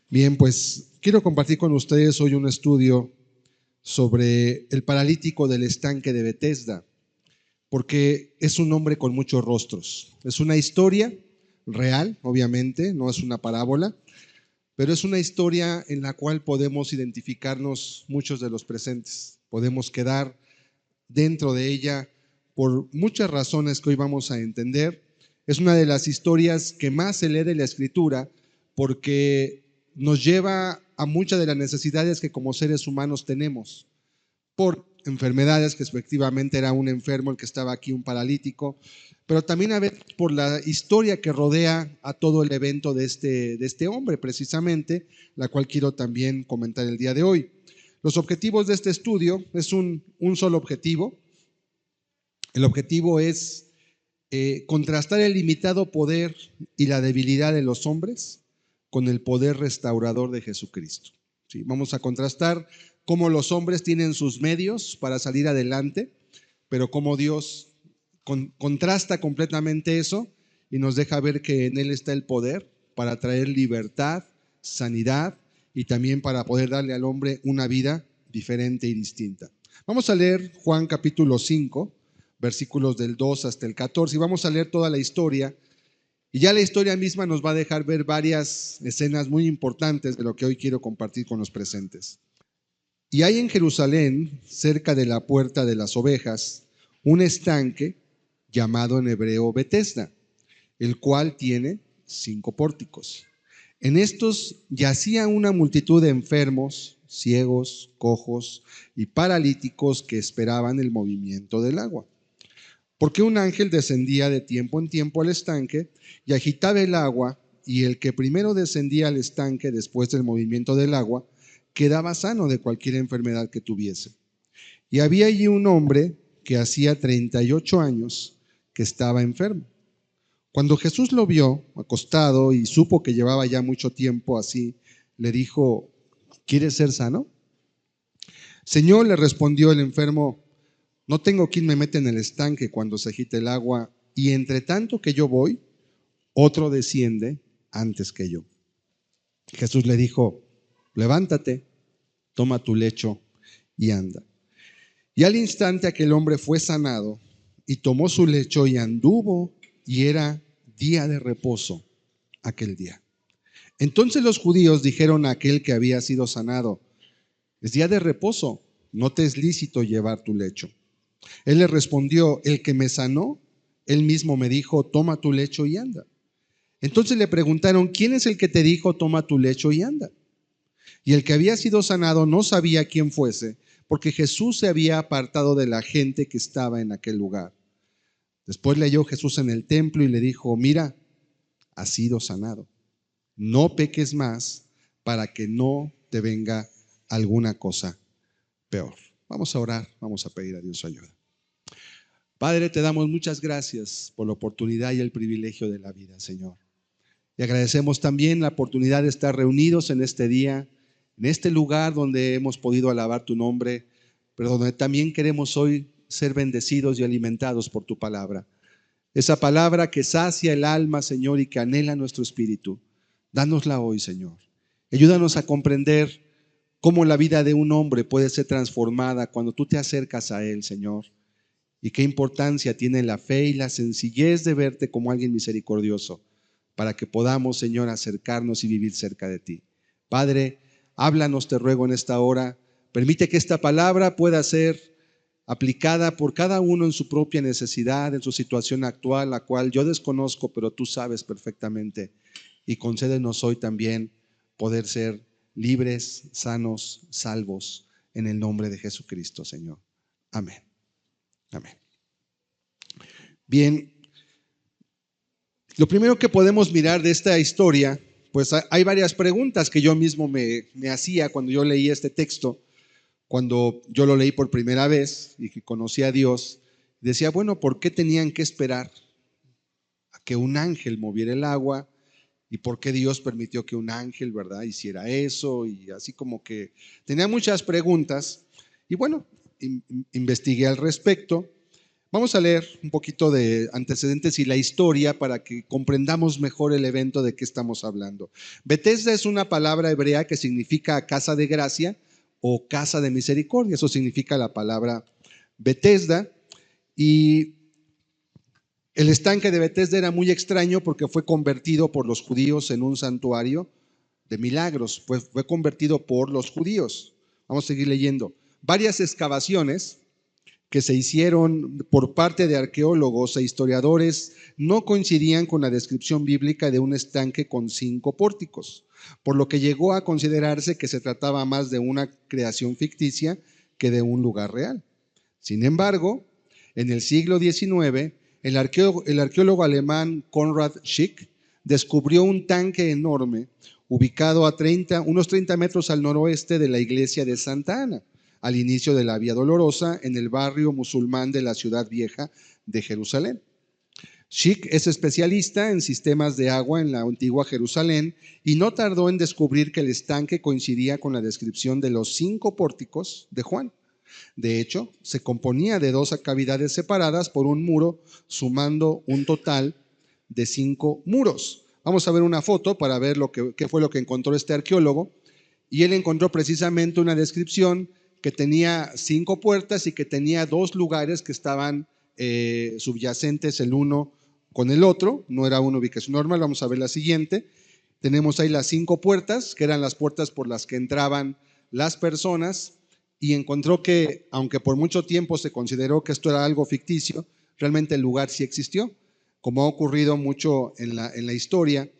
Bien, pues quiero compartir con ustedes hoy un estudio sobre el paralítico del estanque de Betesda, porque es un hombre con muchos rostros. Es una historia real, obviamente, no es una parábola, pero es una historia en la cual podemos identificarnos muchos de los presentes. Podemos quedar dentro de ella por muchas razones que hoy vamos a entender. Es una de las historias que más se lee de la Escritura porque nos lleva a muchas de las necesidades que como seres humanos tenemos, por enfermedades, que efectivamente era un enfermo el que estaba aquí, un paralítico, pero también a veces por la historia que rodea a todo el evento de este hombre, precisamente, la cual quiero también comentar el día de hoy. Los objetivos de este estudio es un solo objetivo. El objetivo es contrastar el limitado poder y la debilidad de los hombres con el poder restaurador de Jesucristo. ¿Sí? Vamos a contrastar cómo los hombres tienen sus medios para salir adelante, pero cómo Dios contrasta completamente eso y nos deja ver que en Él está el poder para traer libertad, sanidad y también para poder darle al hombre una vida diferente y distinta. Vamos a leer Juan capítulo 5, versículos del 2 hasta el 14, y vamos a leer toda la historia. Y ya la historia misma nos va a dejar ver varias escenas muy importantes de lo que hoy quiero compartir con los presentes. Y hay en Jerusalén, cerca de la puerta de las ovejas, un estanque llamado en hebreo Betesda, el cual tiene 5 pórticos. En estos yacía una multitud de enfermos, ciegos, cojos y paralíticos que esperaban el movimiento del agua. Porque un ángel descendía de tiempo en tiempo al estanque y agitaba el agua, y el que primero descendía al estanque después del movimiento del agua quedaba sano de cualquier enfermedad que tuviese. Y había allí un hombre que hacía 38 años que estaba enfermo. Cuando Jesús lo vio acostado y supo que llevaba ya mucho tiempo así, le dijo: ¿quieres ser sano? Señor, le respondió el enfermo, no tengo quien me meta en el estanque cuando se agite el agua, y entre tanto que yo voy, otro desciende antes que yo. Jesús le dijo: levántate, toma tu lecho y anda. Y al instante aquel hombre fue sanado y tomó su lecho y anduvo, y era día de reposo aquel día. Entonces los judíos dijeron a aquel que había sido sanado: es día de reposo, no te es lícito llevar tu lecho. Él le respondió: el que me sanó, él mismo me dijo, toma tu lecho y anda. Entonces le preguntaron: ¿quién es el que te dijo, toma tu lecho y anda? Y el que había sido sanado no sabía quién fuese, porque Jesús se había apartado de la gente que estaba en aquel lugar. Después le halló Jesús en el templo y le dijo: mira, has sido sanado. No peques más para que no te venga alguna cosa peor. Vamos a orar, vamos a pedir a Dios su ayuda. Padre, te damos muchas gracias por la oportunidad y el privilegio de la vida, Señor. Y agradecemos también la oportunidad de estar reunidos en este día, en este lugar donde hemos podido alabar tu nombre, pero donde también queremos hoy ser bendecidos y alimentados por tu palabra. Esa palabra que sacia el alma, Señor, y que anhela nuestro espíritu. Dánosla hoy, Señor. Ayúdanos a comprender cómo la vida de un hombre puede ser transformada cuando tú te acercas a él, Señor. Y qué importancia tiene la fe y la sencillez de verte como alguien misericordioso, para que podamos, Señor, acercarnos y vivir cerca de ti. Padre, háblanos, te ruego, en esta hora. Permite que esta palabra pueda ser aplicada por cada uno en su propia necesidad, en su situación actual, la cual yo desconozco, pero tú sabes perfectamente. Y concédenos hoy también poder ser libres, sanos, salvos, en el nombre de Jesucristo, Señor. Amén. Amén. Bien, lo primero que podemos mirar de esta historia, pues hay varias preguntas que yo mismo me hacía cuando yo leí este texto, cuando yo lo leí por primera vez y que conocí a Dios. Decía, bueno, ¿por qué tenían que esperar a que un ángel moviera el agua? ¿Y por qué Dios permitió que un ángel, verdad, hiciera eso? Y así como que tenía muchas preguntas. Y bueno, investigué al respecto. Vamos a leer un poquito de antecedentes y la historia para que comprendamos mejor el evento de que estamos hablando. Betesda es una palabra hebrea que significa casa de gracia o casa de misericordia. Eso significa la palabra Betesda. Y el estanque de Betesda era muy extraño porque fue convertido por los judíos en un santuario de milagros. Fue convertido por los judíos. Vamos a seguir leyendo. Varias excavaciones que se hicieron por parte de arqueólogos e historiadores no coincidían con la descripción bíblica de un estanque con 5 pórticos, por lo que llegó a considerarse que se trataba más de una creación ficticia que de un lugar real. Sin embargo, en el siglo XIX, el arqueólogo alemán Konrad Schick descubrió un tanque enorme ubicado a unos 30 metros al noroeste de la iglesia de Santa Ana, al inicio de la Vía Dolorosa, en el barrio musulmán de la Ciudad Vieja de Jerusalén. Schick es especialista en sistemas de agua en la antigua Jerusalén y no tardó en descubrir que el estanque coincidía con la descripción de los 5 pórticos de Juan. De hecho, se componía de 2 cavidades separadas por un muro, sumando un total de 5 muros. Vamos a ver una foto para ver qué fue lo que encontró este arqueólogo. Y él encontró precisamente una descripción que tenía 5 puertas y que tenía 2 lugares que estaban subyacentes el uno con el otro. No era una ubicación normal. Vamos a ver la siguiente. Tenemos ahí las 5 puertas, que eran las puertas por las que entraban las personas, y encontró que, aunque por mucho tiempo se consideró que esto era algo ficticio, realmente el lugar sí existió. Como ha ocurrido mucho en la historia,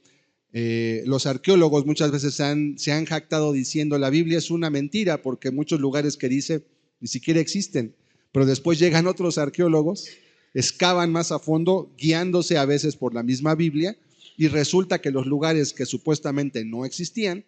los arqueólogos muchas veces se han jactado diciendo la Biblia es una mentira, porque muchos lugares que dice ni siquiera existen, pero después llegan otros arqueólogos, excavan más a fondo, guiándose a veces por la misma Biblia, y resulta que los lugares que supuestamente no existían,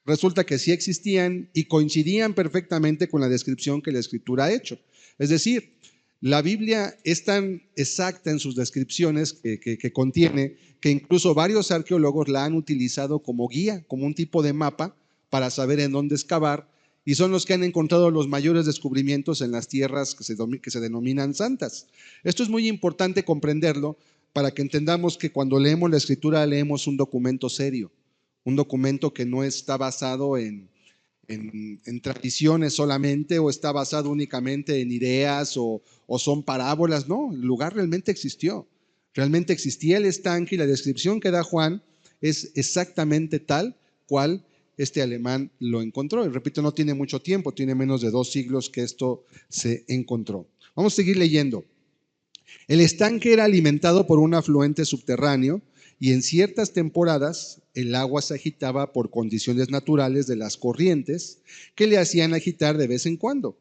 resulta que sí existían y coincidían perfectamente con la descripción que la Escritura ha hecho. Es decir, la Biblia es tan exacta en sus descripciones que contiene, que incluso varios arqueólogos la han utilizado como guía, como un tipo de mapa para saber en dónde excavar, y son los que han encontrado los mayores descubrimientos en las tierras que se denominan santas. Esto es muy importante comprenderlo para que entendamos que cuando leemos la Escritura leemos un documento serio, un documento que no está basado en tradiciones solamente, o está basado únicamente en ideas o son parábolas. No, el lugar realmente existió. Realmente existía el estanque, y la descripción que da Juan es exactamente tal cual este alemán lo encontró. Y repito, no tiene mucho tiempo, tiene menos de 2 siglos que esto se encontró. Vamos a seguir leyendo. El estanque era alimentado por un afluente subterráneo, y en ciertas temporadas el agua se agitaba por condiciones naturales de las corrientes que le hacían agitar de vez en cuando.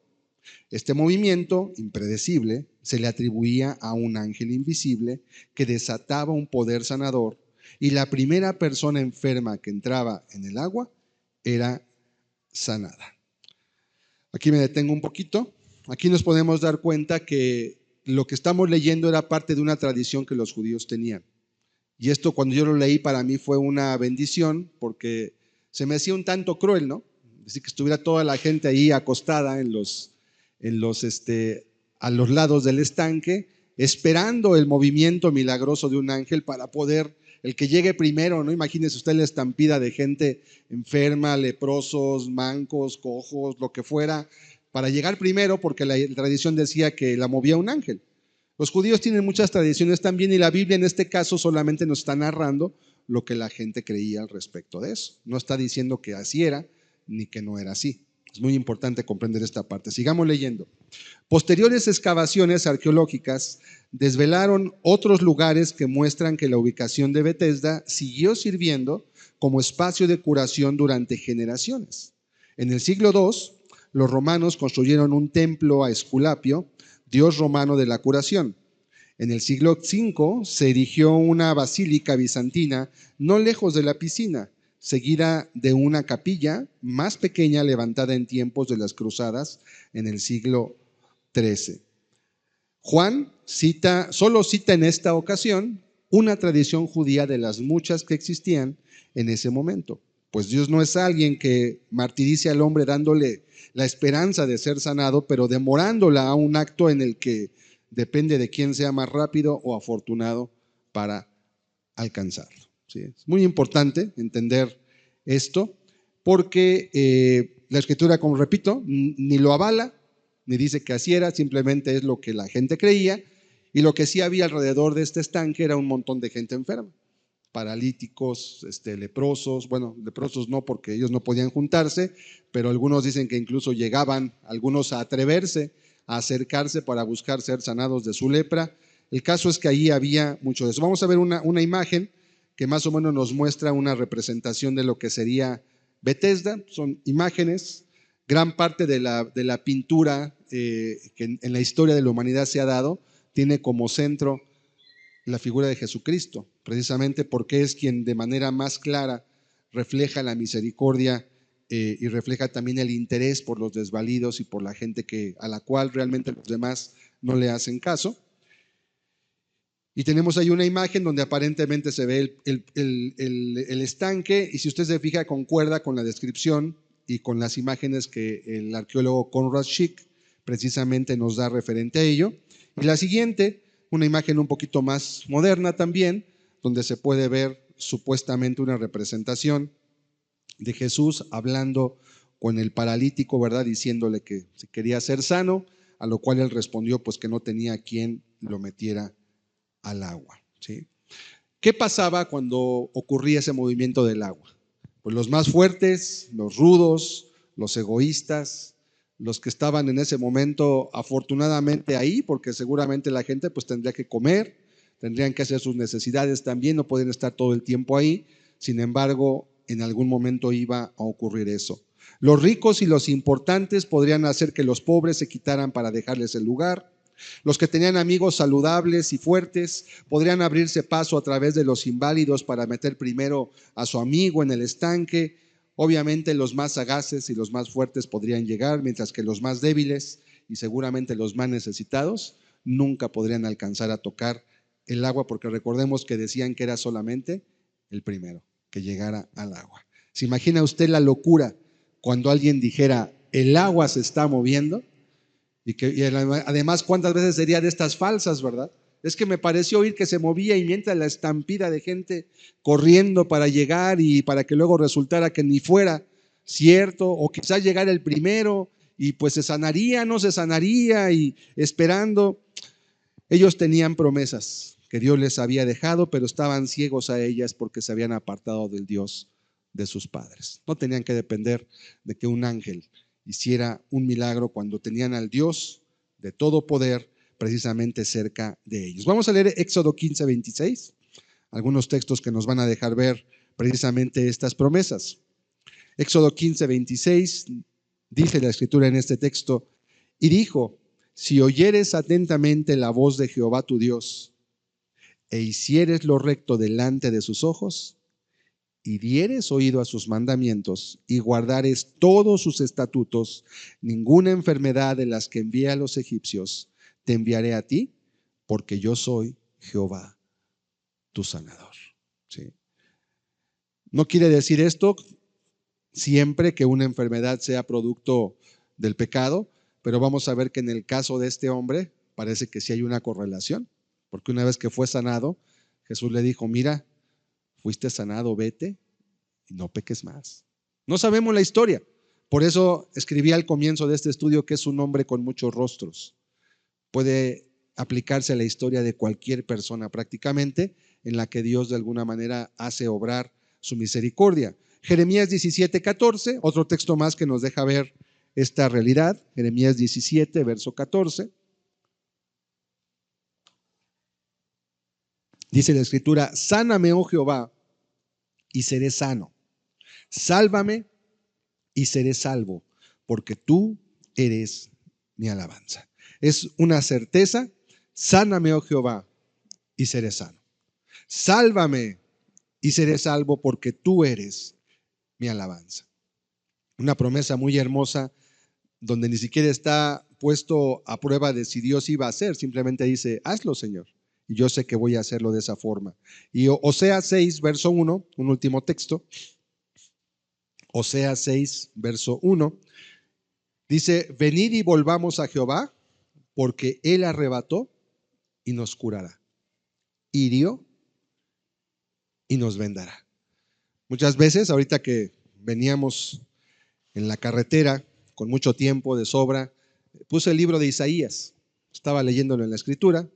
Este movimiento impredecible se le atribuía a un ángel invisible que desataba un poder sanador, y la primera persona enferma que entraba en el agua era sanada. Aquí me detengo un poquito. Aquí nos podemos dar cuenta que lo que estamos leyendo era parte de una tradición que los judíos tenían. Y esto, cuando yo lo leí, para mí fue una bendición, porque se me hacía un tanto cruel, ¿no? Decir que estuviera toda la gente ahí acostada a los lados del estanque, esperando el movimiento milagroso de un ángel para poder, el que llegue primero, ¿no? Imagínese usted la estampida de gente enferma, leprosos, mancos, cojos, lo que fuera, para llegar primero, porque la tradición decía que la movía un ángel. Los judíos tienen muchas tradiciones también, y la Biblia en este caso solamente nos está narrando lo que la gente creía al respecto de eso. No está diciendo que así era ni que no era así. Es muy importante comprender esta parte. Sigamos leyendo. Posteriores excavaciones arqueológicas desvelaron otros lugares que muestran que la ubicación de Betesda siguió sirviendo como espacio de curación durante generaciones. En el siglo II, los romanos construyeron un templo a Esculapio, dios romano de la curación. En el siglo V se erigió una basílica bizantina no lejos de la piscina, seguida de una capilla más pequeña levantada en tiempos de las cruzadas en el siglo XIII. Juan solo cita en esta ocasión una tradición judía de las muchas que existían en ese momento. Pues Dios no es alguien que martirice al hombre dándole la esperanza de ser sanado, pero demorándola a un acto en el que depende de quién sea más rápido o afortunado para alcanzarlo. ¿Sí? Es muy importante entender esto porque la Escritura, como repito, ni lo avala, ni dice que así era, simplemente es lo que la gente creía, y lo que sí había alrededor de este estanque era un montón de gente enferma, paralíticos, leprosos, bueno, leprosos no porque ellos no podían juntarse, pero algunos dicen que incluso llegaban algunos a atreverse a acercarse para buscar ser sanados de su lepra. El caso es que allí había mucho de eso. Vamos a ver una imagen que más o menos nos muestra una representación de lo que sería Betesda. Son imágenes, gran parte de la pintura que en la historia de la humanidad se ha dado, tiene como centro la figura de Jesucristo, precisamente porque es quien de manera más clara refleja la misericordia y refleja también el interés por los desvalidos y por la gente a la cual realmente los demás no le hacen caso. Y tenemos ahí una imagen donde aparentemente se ve el estanque, y si usted se fija, concuerda con la descripción y con las imágenes que el arqueólogo Konrad Schick precisamente nos da referente a ello. Y la siguiente, una imagen un poquito más moderna también, donde se puede ver supuestamente una representación de Jesús hablando con el paralítico, ¿verdad? Diciéndole que si quería ser sano, a lo cual él respondió pues que no tenía quien lo metiera al agua. ¿Sí? ¿Qué pasaba cuando ocurría ese movimiento del agua? Pues los más fuertes, los rudos, los egoístas, los que estaban en ese momento afortunadamente ahí, porque seguramente la gente pues tendría que comer, tendrían que hacer sus necesidades también, no pueden estar todo el tiempo ahí. Sin embargo, en algún momento iba a ocurrir eso. Los ricos y los importantes podrían hacer que los pobres se quitaran para dejarles el lugar. Los que tenían amigos saludables y fuertes podrían abrirse paso a través de los inválidos para meter primero a su amigo en el estanque. Obviamente los más sagaces y los más fuertes podrían llegar, mientras que los más débiles y seguramente los más necesitados nunca podrían alcanzar a tocar el agua, porque recordemos que decían que era solamente el primero que llegara al agua. ¿Se imagina usted la locura cuando alguien dijera el agua se está moviendo? Y además, ¿cuántas veces sería de estas falsas, verdad? Es que me pareció oír que se movía, y mientras la estampida de gente corriendo para llegar y para que luego resultara que ni fuera cierto, o quizás llegara el primero y pues se sanaría, no se sanaría, y esperando. Ellos tenían promesas que Dios les había dejado, pero estaban ciegos a ellas porque se habían apartado del Dios de sus padres. No tenían que depender de que un ángel hiciera un milagro cuando tenían al Dios de todo poder precisamente cerca de ellos. Vamos a leer Éxodo 15:26, algunos textos que nos van a dejar ver precisamente estas promesas. Éxodo 15:26 dice la Escritura en este texto: y dijo, si oyeres atentamente la voz de Jehová tu Dios, e hicieres lo recto delante de sus ojos, y dieres oído a sus mandamientos, y guardares todos sus estatutos, ninguna enfermedad de las que envié a los egipcios te enviaré a ti, porque yo soy Jehová tu sanador. ¿Sí? No quiere decir esto siempre que una enfermedad sea producto del pecado, pero vamos a ver que en el caso de este hombre parece que sí hay una correlación, porque una vez que fue sanado, Jesús le dijo, mira, fuiste sanado, vete y no peques más. No sabemos la historia, por eso escribí al comienzo de este estudio que es un hombre con muchos rostros. Puede aplicarse a la historia de cualquier persona prácticamente en la que Dios de alguna manera hace obrar su misericordia. Jeremías 17:14, otro texto más que nos deja ver esta realidad. Jeremías 17, verso 14. Dice la Escritura, sáname, oh Jehová, y seré sano. Sálvame y seré salvo, porque tú eres mi alabanza. Es una certeza, sáname, oh Jehová, y seré sano. Sálvame y seré salvo, porque tú eres mi alabanza. Una promesa muy hermosa donde ni siquiera está puesto a prueba de si Dios iba a hacer, simplemente dice, hazlo, Señor, y yo sé que voy a hacerlo de esa forma. Y Oseas 6, verso 1, un último texto, Oseas 6, verso 1, dice, venid y volvamos a Jehová, porque Él arrebató y nos curará. Hirió y nos vendará. Muchas veces, ahorita que veníamos en la carretera con mucho tiempo de sobra, puse el libro de Isaías. Estaba leyéndolo en la escritura.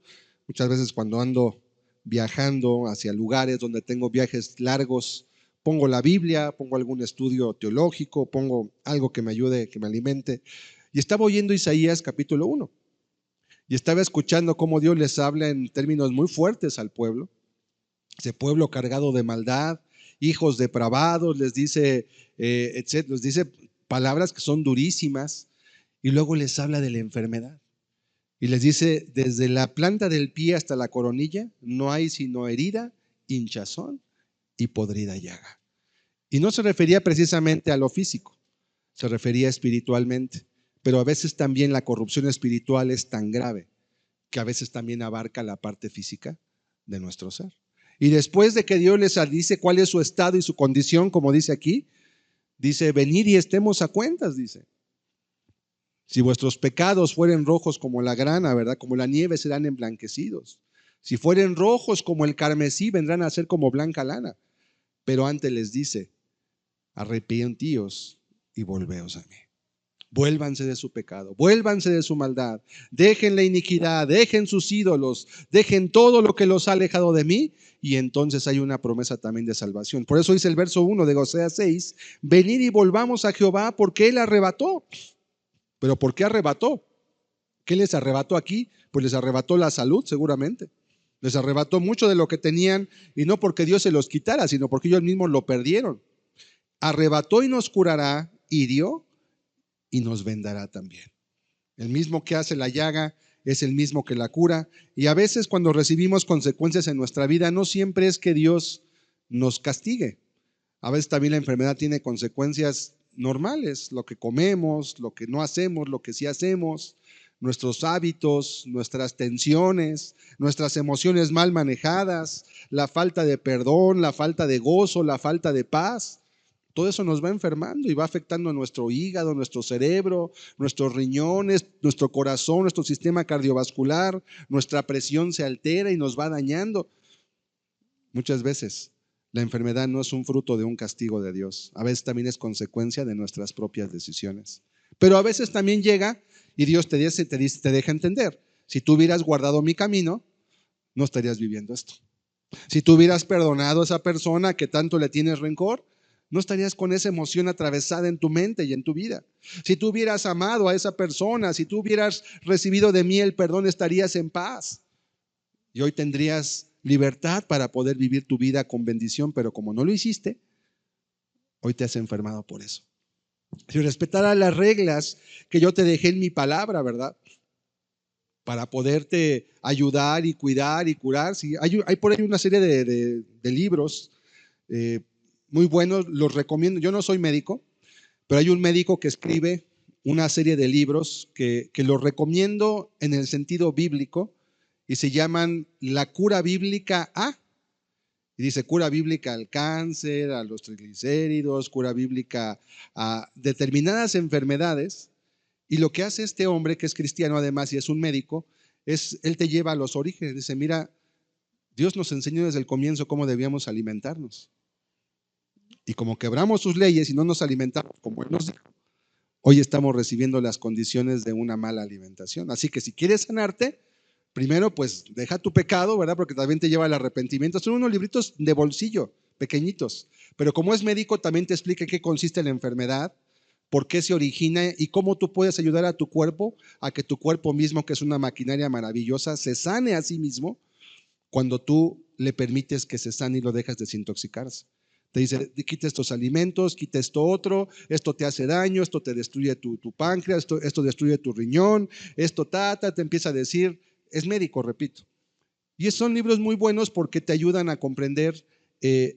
Muchas veces cuando ando viajando hacia lugares donde tengo viajes largos, pongo la Biblia, pongo algún estudio teológico, pongo algo que me ayude, que me alimente. Y estaba oyendo Isaías capítulo 1. Y estaba escuchando cómo Dios les habla en términos muy fuertes al pueblo. Ese pueblo cargado de maldad, hijos depravados, les dice, etcétera, les dice palabras que son durísimas. Y luego les habla de la enfermedad. Y les dice, desde la planta del pie hasta la coronilla, no hay sino herida, hinchazón y podrida llaga. Y no se refería precisamente a lo físico, se refería espiritualmente. Pero a veces también la corrupción espiritual es tan grave que a veces también abarca la parte física de nuestro ser. Y después de que Dios les dice cuál es su estado y su condición, como dice aquí, dice, venid y estemos a cuentas, dice. Si vuestros pecados fueren rojos como la grana, ¿verdad? Como la nieve serán emblanquecidos. Si fueren rojos como el carmesí, vendrán a ser como blanca lana. Pero antes les dice, arrepentíos y volveos a mí. Vuélvanse de su pecado, vuélvanse de su maldad, dejen la iniquidad, dejen sus ídolos, dejen todo lo que los ha alejado de mí, y entonces hay una promesa también de salvación. Por eso dice el verso 1 de Oseas 6, venid y volvamos a Jehová porque Él arrebató. ¿Pero por qué arrebató? ¿Qué les arrebató aquí? Pues les arrebató la salud seguramente. Les arrebató mucho de lo que tenían, y no porque Dios se los quitara, sino porque ellos mismos lo perdieron. Arrebató y nos curará, hirió y nos vendará también. El mismo que hace la llaga es el mismo que la cura. Y a veces cuando recibimos consecuencias en nuestra vida, no siempre es que Dios nos castigue. A veces también la enfermedad tiene consecuencias normales, lo que comemos, lo que no hacemos, lo que sí hacemos, nuestros hábitos, nuestras tensiones, nuestras emociones mal manejadas, la falta de perdón, la falta de gozo, la falta de paz. Todo eso nos va enfermando y va afectando a nuestro hígado, nuestro cerebro, nuestros riñones, nuestro corazón, nuestro sistema cardiovascular, nuestra presión se altera y nos va dañando. Muchas veces la enfermedad no es un fruto de un castigo de Dios, a veces también es consecuencia de nuestras propias decisiones. Pero a veces también llega y Dios te deja entender, si tú hubieras guardado mi camino, no estarías viviendo esto. Si tú hubieras perdonado a esa persona que tanto le tienes rencor, no estarías con esa emoción atravesada en tu mente y en tu vida. Si tú hubieras amado a esa persona, si tú hubieras recibido de mí el perdón, estarías en paz. Y hoy tendrías libertad para poder vivir tu vida con bendición, pero como no lo hiciste, hoy te has enfermado por eso. Si respetaras las reglas que yo te dejé en mi palabra, ¿verdad? Para poderte ayudar y cuidar y curar. Sí, hay por ahí una serie de libros muy buenos, los recomiendo. Yo no soy médico, pero hay un médico que escribe una serie de libros que los recomiendo en el sentido bíblico y se llaman La cura bíblica a, y dice cura bíblica al cáncer, a los triglicéridos, cura bíblica a determinadas enfermedades. Y lo que hace este hombre, que es cristiano además y es un médico, él te lleva a los orígenes. Dice, mira, Dios nos enseñó desde el comienzo cómo debíamos alimentarnos. Y como quebramos sus leyes y no nos alimentamos como Él nos dijo, hoy estamos recibiendo las condiciones de una mala alimentación. Así que si quieres sanarte, primero pues deja tu pecado, ¿verdad? Porque también te lleva al arrepentimiento. Son unos libritos de bolsillo, pequeñitos. Pero como es médico, también te explica qué consiste la enfermedad, por qué se origina y cómo tú puedes ayudar a tu cuerpo a que tu cuerpo mismo, que es una maquinaria maravillosa, se sane a sí mismo cuando tú le permites que se sane y lo dejas desintoxicarse. Te dice, quita estos alimentos, quita esto otro, esto te hace daño, esto te destruye tu páncreas, esto destruye tu riñón, esto te empieza a decir, es médico, repito. Y son libros muy buenos porque te ayudan a comprender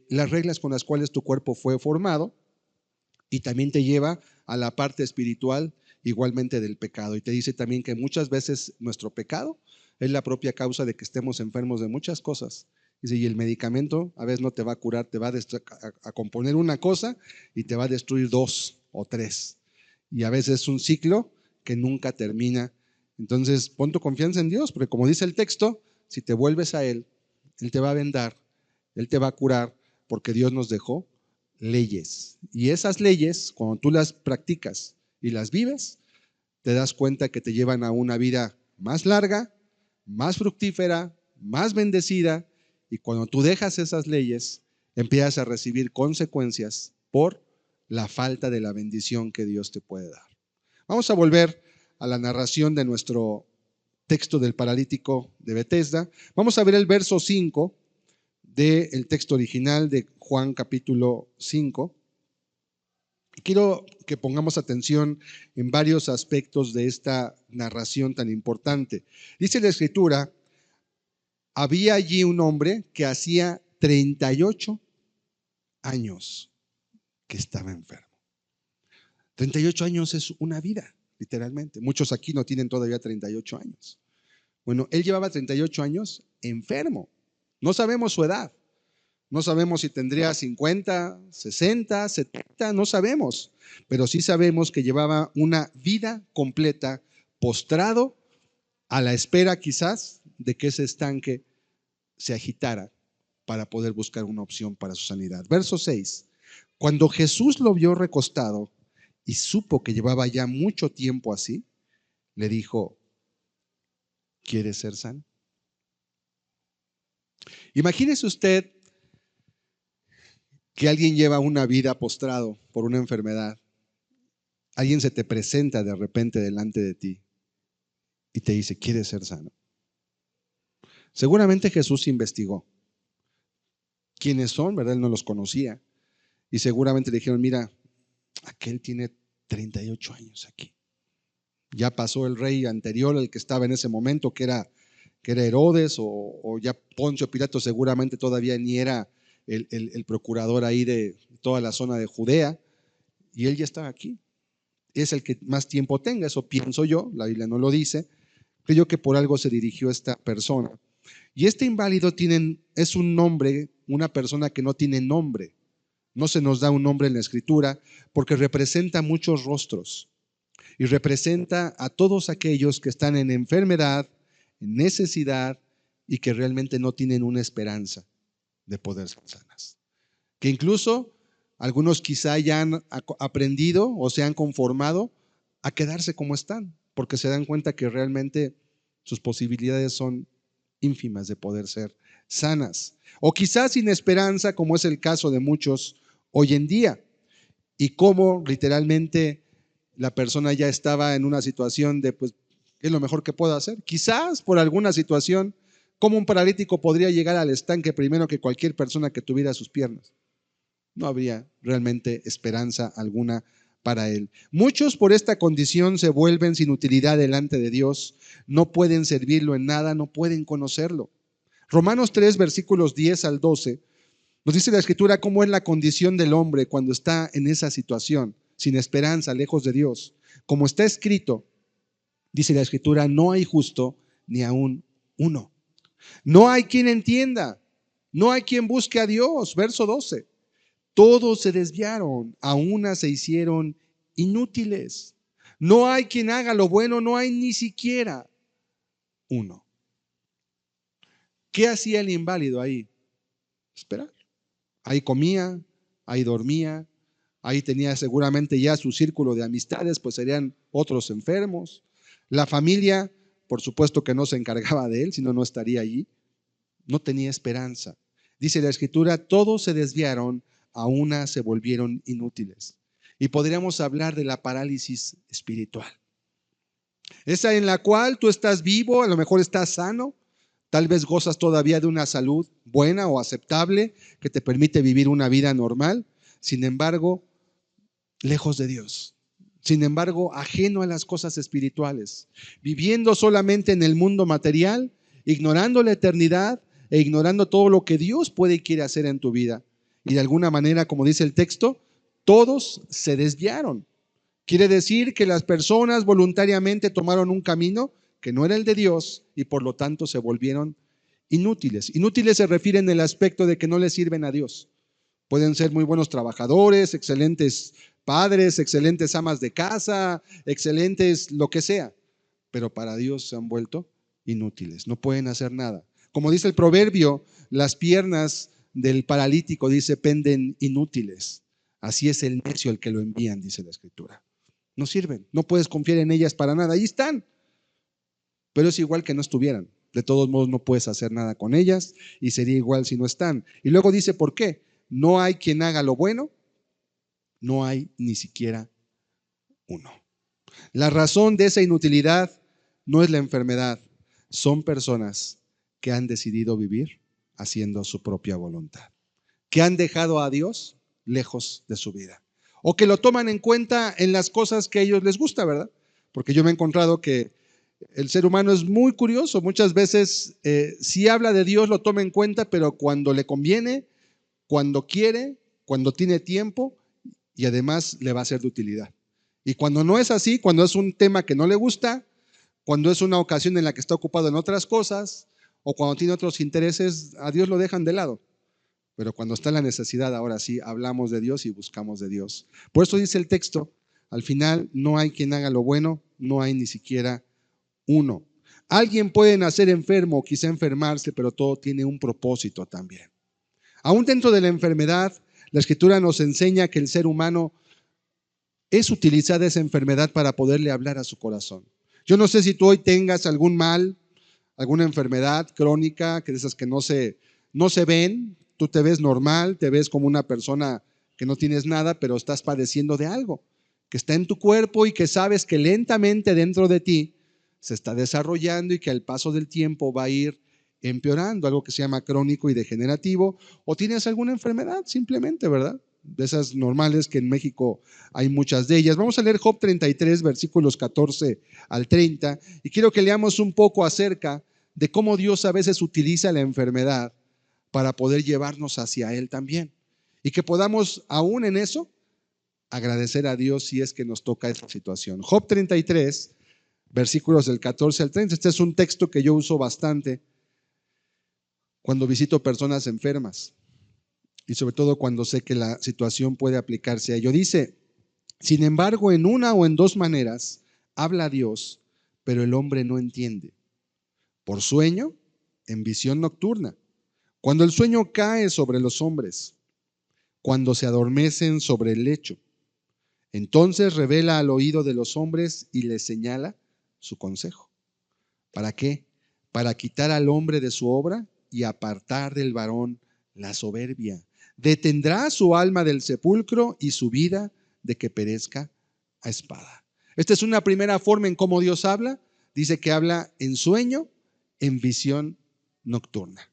las reglas con las cuales tu cuerpo fue formado y también te lleva a la parte espiritual igualmente del pecado. Y te dice también que muchas veces nuestro pecado es la propia causa de que estemos enfermos de muchas cosas. Dice, y el medicamento a veces no te va a curar, te va a componer una cosa y te va a destruir dos o tres. Y a veces es un ciclo que nunca termina. Entonces, pon tu confianza en Dios, porque como dice el texto, si te vuelves a Él, Él te va a vendar, Él te va a curar, porque Dios nos dejó leyes. Y esas leyes, cuando tú las practicas y las vives, te das cuenta que te llevan a una vida más larga, más fructífera, más bendecida. Y cuando tú dejas esas leyes, empiezas a recibir consecuencias por la falta de la bendición que Dios te puede dar. Vamos a volver a la narración de nuestro texto del paralítico de Betesda. Vamos a ver el verso 5 del texto original de Juan capítulo 5. Quiero que pongamos atención en varios aspectos de esta narración tan importante. Dice la Escritura, había allí un hombre que hacía 38 años que estaba enfermo. 38 años es una vida, literalmente. Muchos aquí no tienen todavía 38 años. Bueno, él llevaba 38 años enfermo. No sabemos su edad. No sabemos si tendría 50, 60, 70, no sabemos. Pero sí sabemos que llevaba una vida completa postrado a la espera quizás de que ese estanque se agitara para poder buscar una opción para su sanidad. Verso 6. Cuando Jesús lo vio recostado y supo que llevaba ya mucho tiempo así, le dijo, ¿quieres ser sano? Imagínese usted que alguien lleva una vida postrado por una enfermedad. Alguien se te presenta de repente delante de ti y te dice, ¿quieres ser sano? Seguramente Jesús investigó quiénes son, ¿verdad? Él no los conocía. Y seguramente le dijeron, mira, aquel tiene 38 años aquí. Ya pasó el rey anterior, el que estaba en ese momento, que era Herodes, o ya Poncio Pilato seguramente todavía ni era el procurador ahí de toda la zona de Judea. Y él ya está aquí. Es el que más tiempo tenga, eso pienso yo, la Biblia no lo dice. Creo que por algo se dirigió esta persona. Y este inválido es un nombre, una persona que no tiene nombre. No se nos da un nombre en la Escritura porque representa muchos rostros y representa a todos aquellos que están en enfermedad, en necesidad y que realmente no tienen una esperanza de poder ser sanas. Que incluso algunos quizá ya han aprendido o se han conformado a quedarse como están, porque se dan cuenta que realmente sus posibilidades son ínfimas de poder ser sanas. O quizás sin esperanza, como es el caso de muchos hoy en día. Y como literalmente la persona ya estaba en una situación de, pues, ¿qué es lo mejor que puedo hacer? Quizás por alguna situación, como un paralítico podría llegar al estanque primero que cualquier persona que tuviera sus piernas. No habría realmente esperanza alguna para él. Muchos por esta condición se vuelven sin utilidad delante de Dios, no pueden servirlo en nada, no pueden conocerlo. Romanos 3, versículos 10 al 12, nos dice la Escritura cómo es la condición del hombre cuando está en esa situación, sin esperanza, lejos de Dios. Como está escrito, dice la Escritura, no hay justo ni aún uno. No hay quien entienda, no hay quien busque a Dios. Verso 12. Todos se desviaron, a una se hicieron inútiles. No hay quien haga lo bueno, no hay ni siquiera uno. ¿Qué hacía el inválido ahí? Esperar. Ahí comía, ahí dormía, ahí tenía seguramente ya su círculo de amistades, pues serían otros enfermos. La familia, por supuesto que no se encargaba de él, sino no estaría allí. No tenía esperanza. Dice la Escritura, todos se desviaron, a una se volvieron inútiles. Y podríamos hablar de la parálisis espiritual. Esa en la cual tú estás vivo, a lo mejor estás sano, tal vez gozas todavía de una salud buena o aceptable que te permite vivir una vida normal, sin embargo, lejos de Dios. Sin embargo, ajeno a las cosas espirituales, viviendo solamente en el mundo material, ignorando la eternidad e ignorando todo lo que Dios puede y quiere hacer en tu vida. Y de alguna manera, como dice el texto, todos se desviaron. Quiere decir que las personas voluntariamente tomaron un camino que no era el de Dios y por lo tanto se volvieron inútiles. Inútiles se refiere en el aspecto de que no le sirven a Dios. Pueden ser muy buenos trabajadores, excelentes padres, excelentes amas de casa, excelentes lo que sea, pero para Dios se han vuelto inútiles, no pueden hacer nada. Como dice el proverbio, las piernas del paralítico, dice, penden inútiles. Así es el necio el que lo envían, dice la Escritura. No sirven, no puedes confiar en ellas para nada. Ahí están, pero es igual que no estuvieran. De todos modos no puedes hacer nada con ellas y sería igual si no están. Y luego dice, ¿por qué? No hay quien haga lo bueno, no hay ni siquiera uno. La razón de esa inutilidad no es la enfermedad, son personas que han decidido vivir haciendo su propia voluntad, que han dejado a Dios lejos de su vida, o que lo toman en cuenta en las cosas que a ellos les gusta, ¿verdad? Porque yo me he encontrado que el ser humano es muy curioso, muchas veces si habla de Dios lo toma en cuenta, pero cuando le conviene, cuando quiere, cuando tiene tiempo y además le va a ser de utilidad. Y cuando no es así, cuando es un tema que no le gusta, cuando es una ocasión en la que está ocupado en otras cosas o cuando tiene otros intereses, a Dios lo dejan de lado. Pero cuando está en la necesidad, ahora sí, hablamos de Dios y buscamos de Dios. Por eso dice el texto, al final no hay quien haga lo bueno, no hay ni siquiera uno. Alguien puede nacer enfermo, quizá enfermarse, pero todo tiene un propósito también. Aún dentro de la enfermedad, la Escritura nos enseña que el ser humano es utilizar esa enfermedad para poderle hablar a su corazón. Yo no sé si tú hoy tengas algún mal, alguna enfermedad crónica, que de esas que no se ven, tú te ves normal, te ves como una persona que no tienes nada, pero estás padeciendo de algo, que está en tu cuerpo y que sabes que lentamente dentro de ti se está desarrollando y que al paso del tiempo va a ir empeorando, algo que se llama crónico y degenerativo, o tienes alguna enfermedad simplemente, ¿verdad? De esas normales que en México hay muchas de ellas. Vamos a leer Job 33, versículos 14 al 30, y quiero que leamos un poco acerca de cómo Dios a veces utiliza la enfermedad para poder llevarnos hacia Él también. Y que podamos aún en eso agradecer a Dios si es que nos toca esa situación. Job 33, versículos del 14 al 30. Este es un texto que yo uso bastante cuando visito personas enfermas y sobre todo cuando sé que la situación puede aplicarse a ello. Dice, sin embargo, en una o en dos maneras habla Dios, pero el hombre no entiende. Por sueño, en visión nocturna, cuando el sueño cae sobre los hombres, cuando se adormecen sobre el lecho, entonces revela al oído de los hombres y les señala su consejo. ¿Para qué? Para quitar al hombre de su obra y apartar del varón la soberbia. Detendrá su alma del sepulcro y su vida de que perezca a espada. Esta es una primera forma en cómo Dios habla. Dice que habla en sueño, en visión nocturna.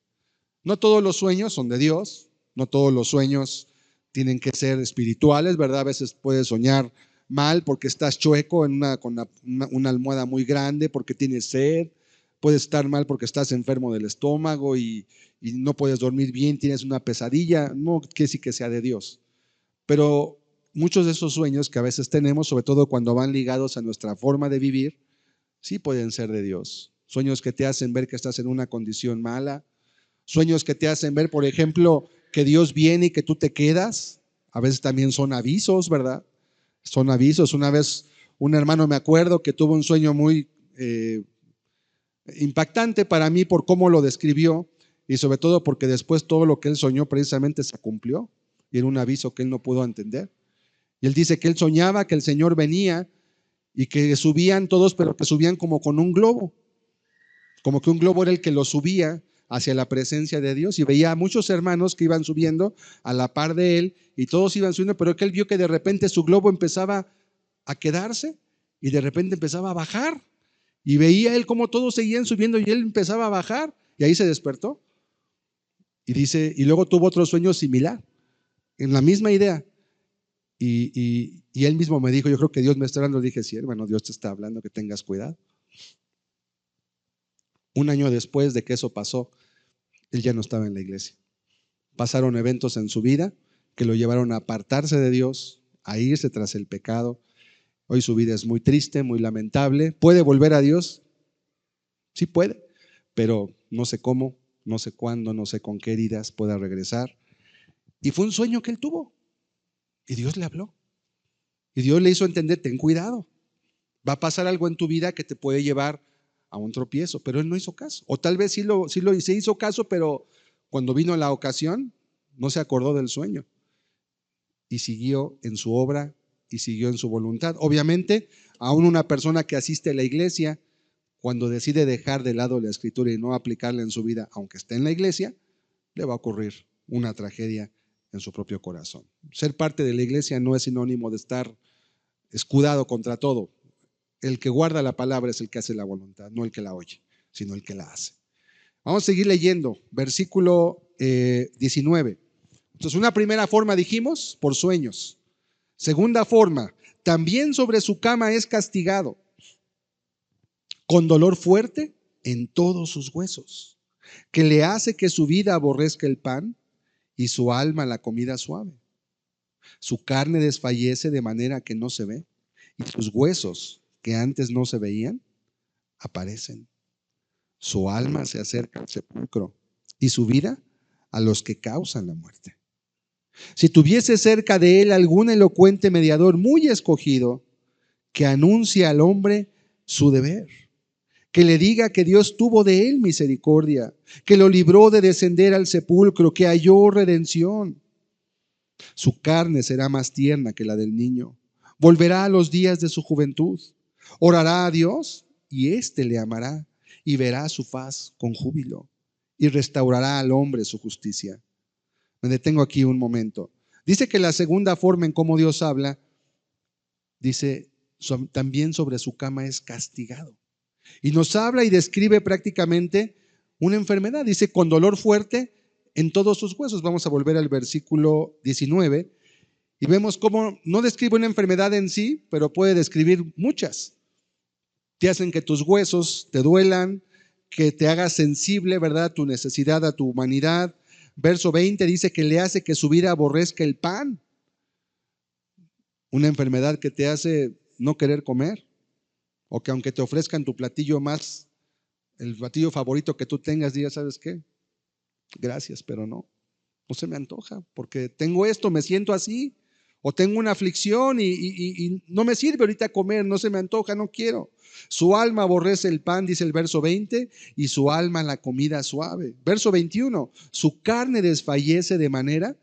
No todos los sueños son de Dios, no todos los sueños tienen que ser espirituales, ¿verdad? A veces puedes soñar mal porque estás chueco con una almohada muy grande, porque tienes sed. Puedes estar mal porque estás enfermo del estómago y no puedes dormir bien, tienes una pesadilla. No quiere decir que sea de Dios. Pero muchos de esos sueños que a veces tenemos, sobre todo cuando van ligados a nuestra forma de vivir, sí pueden ser de Dios. Sueños que te hacen ver que estás en una condición mala. Sueños que te hacen ver, por ejemplo, que Dios viene y que tú te quedas. A veces también son avisos, ¿verdad? Son avisos. Una vez un hermano, me acuerdo, que tuvo un sueño muy impactante para mí por cómo lo describió y sobre todo porque después todo lo que él soñó precisamente se cumplió y era un aviso que él no pudo entender. Y él dice que él soñaba que el Señor venía y que subían todos, pero que subían como con un globo, como que un globo era el que lo subía hacia la presencia de Dios y veía a muchos hermanos que iban subiendo a la par de él y todos iban subiendo, pero que él vio que de repente su globo empezaba a quedarse y de repente empezaba a bajar y veía él cómo todos seguían subiendo y él empezaba a bajar y ahí se despertó y dice, y luego tuvo otro sueño similar, en la misma idea y él mismo me dijo, yo creo que Dios me está hablando. Dije, sí, hermano, Dios te está hablando, que tengas cuidado. Un año después de que eso pasó, él ya no estaba en la iglesia. Pasaron eventos en su vida que lo llevaron a apartarse de Dios, a irse tras el pecado. Hoy su vida es muy triste, muy lamentable. ¿Puede volver a Dios? Sí puede, pero no sé cómo, no sé cuándo, no sé con qué heridas pueda regresar. Y fue un sueño que él tuvo. Y Dios le habló. Y Dios le hizo entender, ten cuidado. Va a pasar algo en tu vida que te puede llevar a un tropiezo, pero él no hizo caso. O tal vez se hizo caso, pero cuando vino la ocasión, no se acordó del sueño y siguió en su obra y siguió en su voluntad. Obviamente, aún una persona que asiste a la iglesia, cuando decide dejar de lado la escritura y no aplicarla en su vida, aunque esté en la iglesia, le va a ocurrir una tragedia en su propio corazón. Ser parte de la iglesia no es sinónimo de estar escudado contra todo. El que guarda la palabra es el que hace la voluntad, no el que la oye, sino el que la hace. Vamos a seguir leyendo, versículo 19. Entonces, una primera forma dijimos, por sueños. Segunda forma, también sobre su cama es castigado, con dolor fuerte en todos sus huesos, que le hace que su vida aborrezca el pan y su alma la comida suave. Su carne desfallece de manera que no se ve, y sus huesos, que antes no se veían, aparecen. Su alma se acerca al sepulcro y su vida a los que causan la muerte. Si tuviese cerca de él algún elocuente mediador muy escogido, que anuncie al hombre su deber, que le diga que Dios tuvo de él misericordia, que lo libró de descender al sepulcro, que halló redención. Su carne será más tierna que la del niño, volverá a los días de su juventud, orará a Dios y éste le amará y verá su faz con júbilo y restaurará al hombre su justicia. Me detengo aquí un momento. Dice que la segunda forma en cómo Dios habla, dice también sobre su cama es castigado. Y nos habla y describe prácticamente una enfermedad. Dice con dolor fuerte en todos sus huesos. Vamos a volver al versículo 19 y vemos cómo no describe una enfermedad en sí, pero puede describir muchas. Te hacen que tus huesos te duelan, que te hagas sensible, ¿verdad?, a tu necesidad, a tu humanidad. Verso 20 dice que le hace que su vida aborrezca el pan. Una enfermedad que te hace no querer comer, o que aunque te ofrezcan tu platillo más, el platillo favorito que tú tengas, digas, ¿sabes qué? Gracias, pero no se me antoja, porque tengo esto, me siento así, o tengo una aflicción y no me sirve ahorita comer, no se me antoja, no quiero. Su alma aborrece el pan, dice el verso 20, y su alma la comida suave. Verso 21, su carne desfallece de manera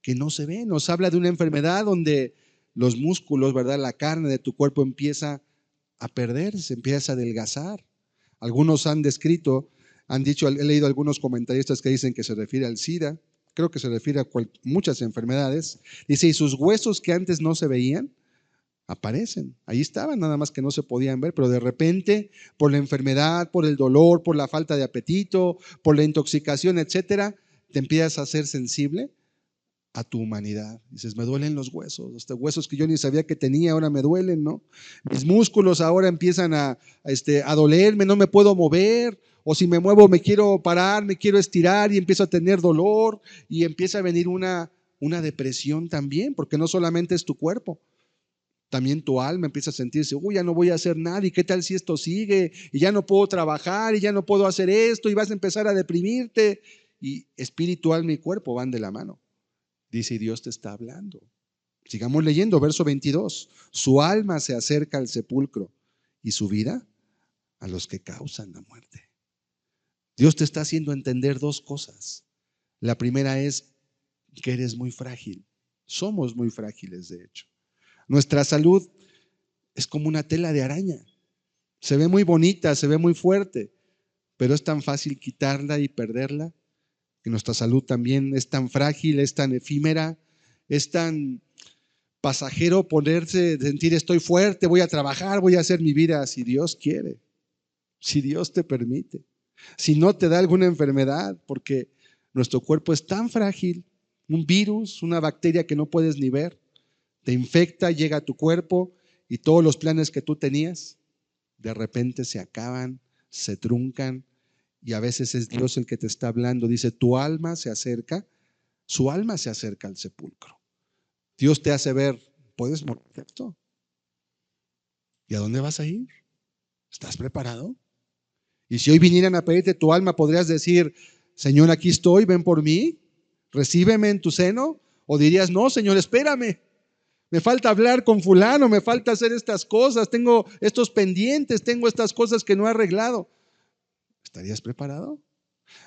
que no se ve. Nos habla de una enfermedad donde los músculos, ¿verdad?, la carne de tu cuerpo empieza a perderse, empieza a adelgazar. Algunos han descrito, han dicho, he leído algunos comentaristas que dicen que se refiere al SIDA. Creo que se refiere a muchas enfermedades. Dice, y sus huesos que antes no se veían, aparecen. Ahí estaban, nada más que no se podían ver, pero de repente, por la enfermedad, por el dolor, por la falta de apetito, por la intoxicación, etcétera, te empiezas a ser sensible a tu humanidad. Dices, me duelen los huesos, hasta huesos que yo ni sabía que tenía, ahora me duelen, ¿no? Mis músculos ahora empiezan a dolerme, no me puedo mover. O si me muevo me quiero parar, me quiero estirar y empiezo a tener dolor y empieza a venir una depresión también, porque no solamente es tu cuerpo, también tu alma empieza a sentirse, uy, ya no voy a hacer nada y qué tal si esto sigue y ya no puedo trabajar y ya no puedo hacer esto y vas a empezar a deprimirte. Y espíritu, alma y cuerpo van de la mano. Dice, y Dios te está hablando. Sigamos leyendo, verso 22. Su alma se acerca al sepulcro y su vida a los que causan la muerte. Dios te está haciendo entender dos cosas. La primera es que eres muy frágil. Somos muy frágiles, de hecho. Nuestra salud es como una tela de araña. Se ve muy bonita, se ve muy fuerte, pero es tan fácil quitarla y perderla. Y nuestra salud también es tan frágil, es tan efímera, es tan pasajero sentir estoy fuerte, voy a trabajar, voy a hacer mi vida si Dios quiere, si Dios te permite. Si no te da alguna enfermedad, porque nuestro cuerpo es tan frágil, un virus, una bacteria que no puedes ni ver, te infecta, llega a tu cuerpo y todos los planes que tú tenías, de repente se acaban, se truncan y a veces es Dios el que te está hablando. Dice, tu alma se acerca, su alma se acerca al sepulcro. Dios te hace ver, ¿puedes morir esto? ¿Y a dónde vas a ir? ¿Estás preparado? Y si hoy vinieran a pedirte tu alma, podrías decir, Señor, aquí estoy, ven por mí, recíbeme en tu seno. O dirías, no, Señor, espérame, Me falta hablar con fulano, me falta hacer estas cosas, tengo estos pendientes, tengo estas cosas que no he arreglado. ¿Estarías preparado?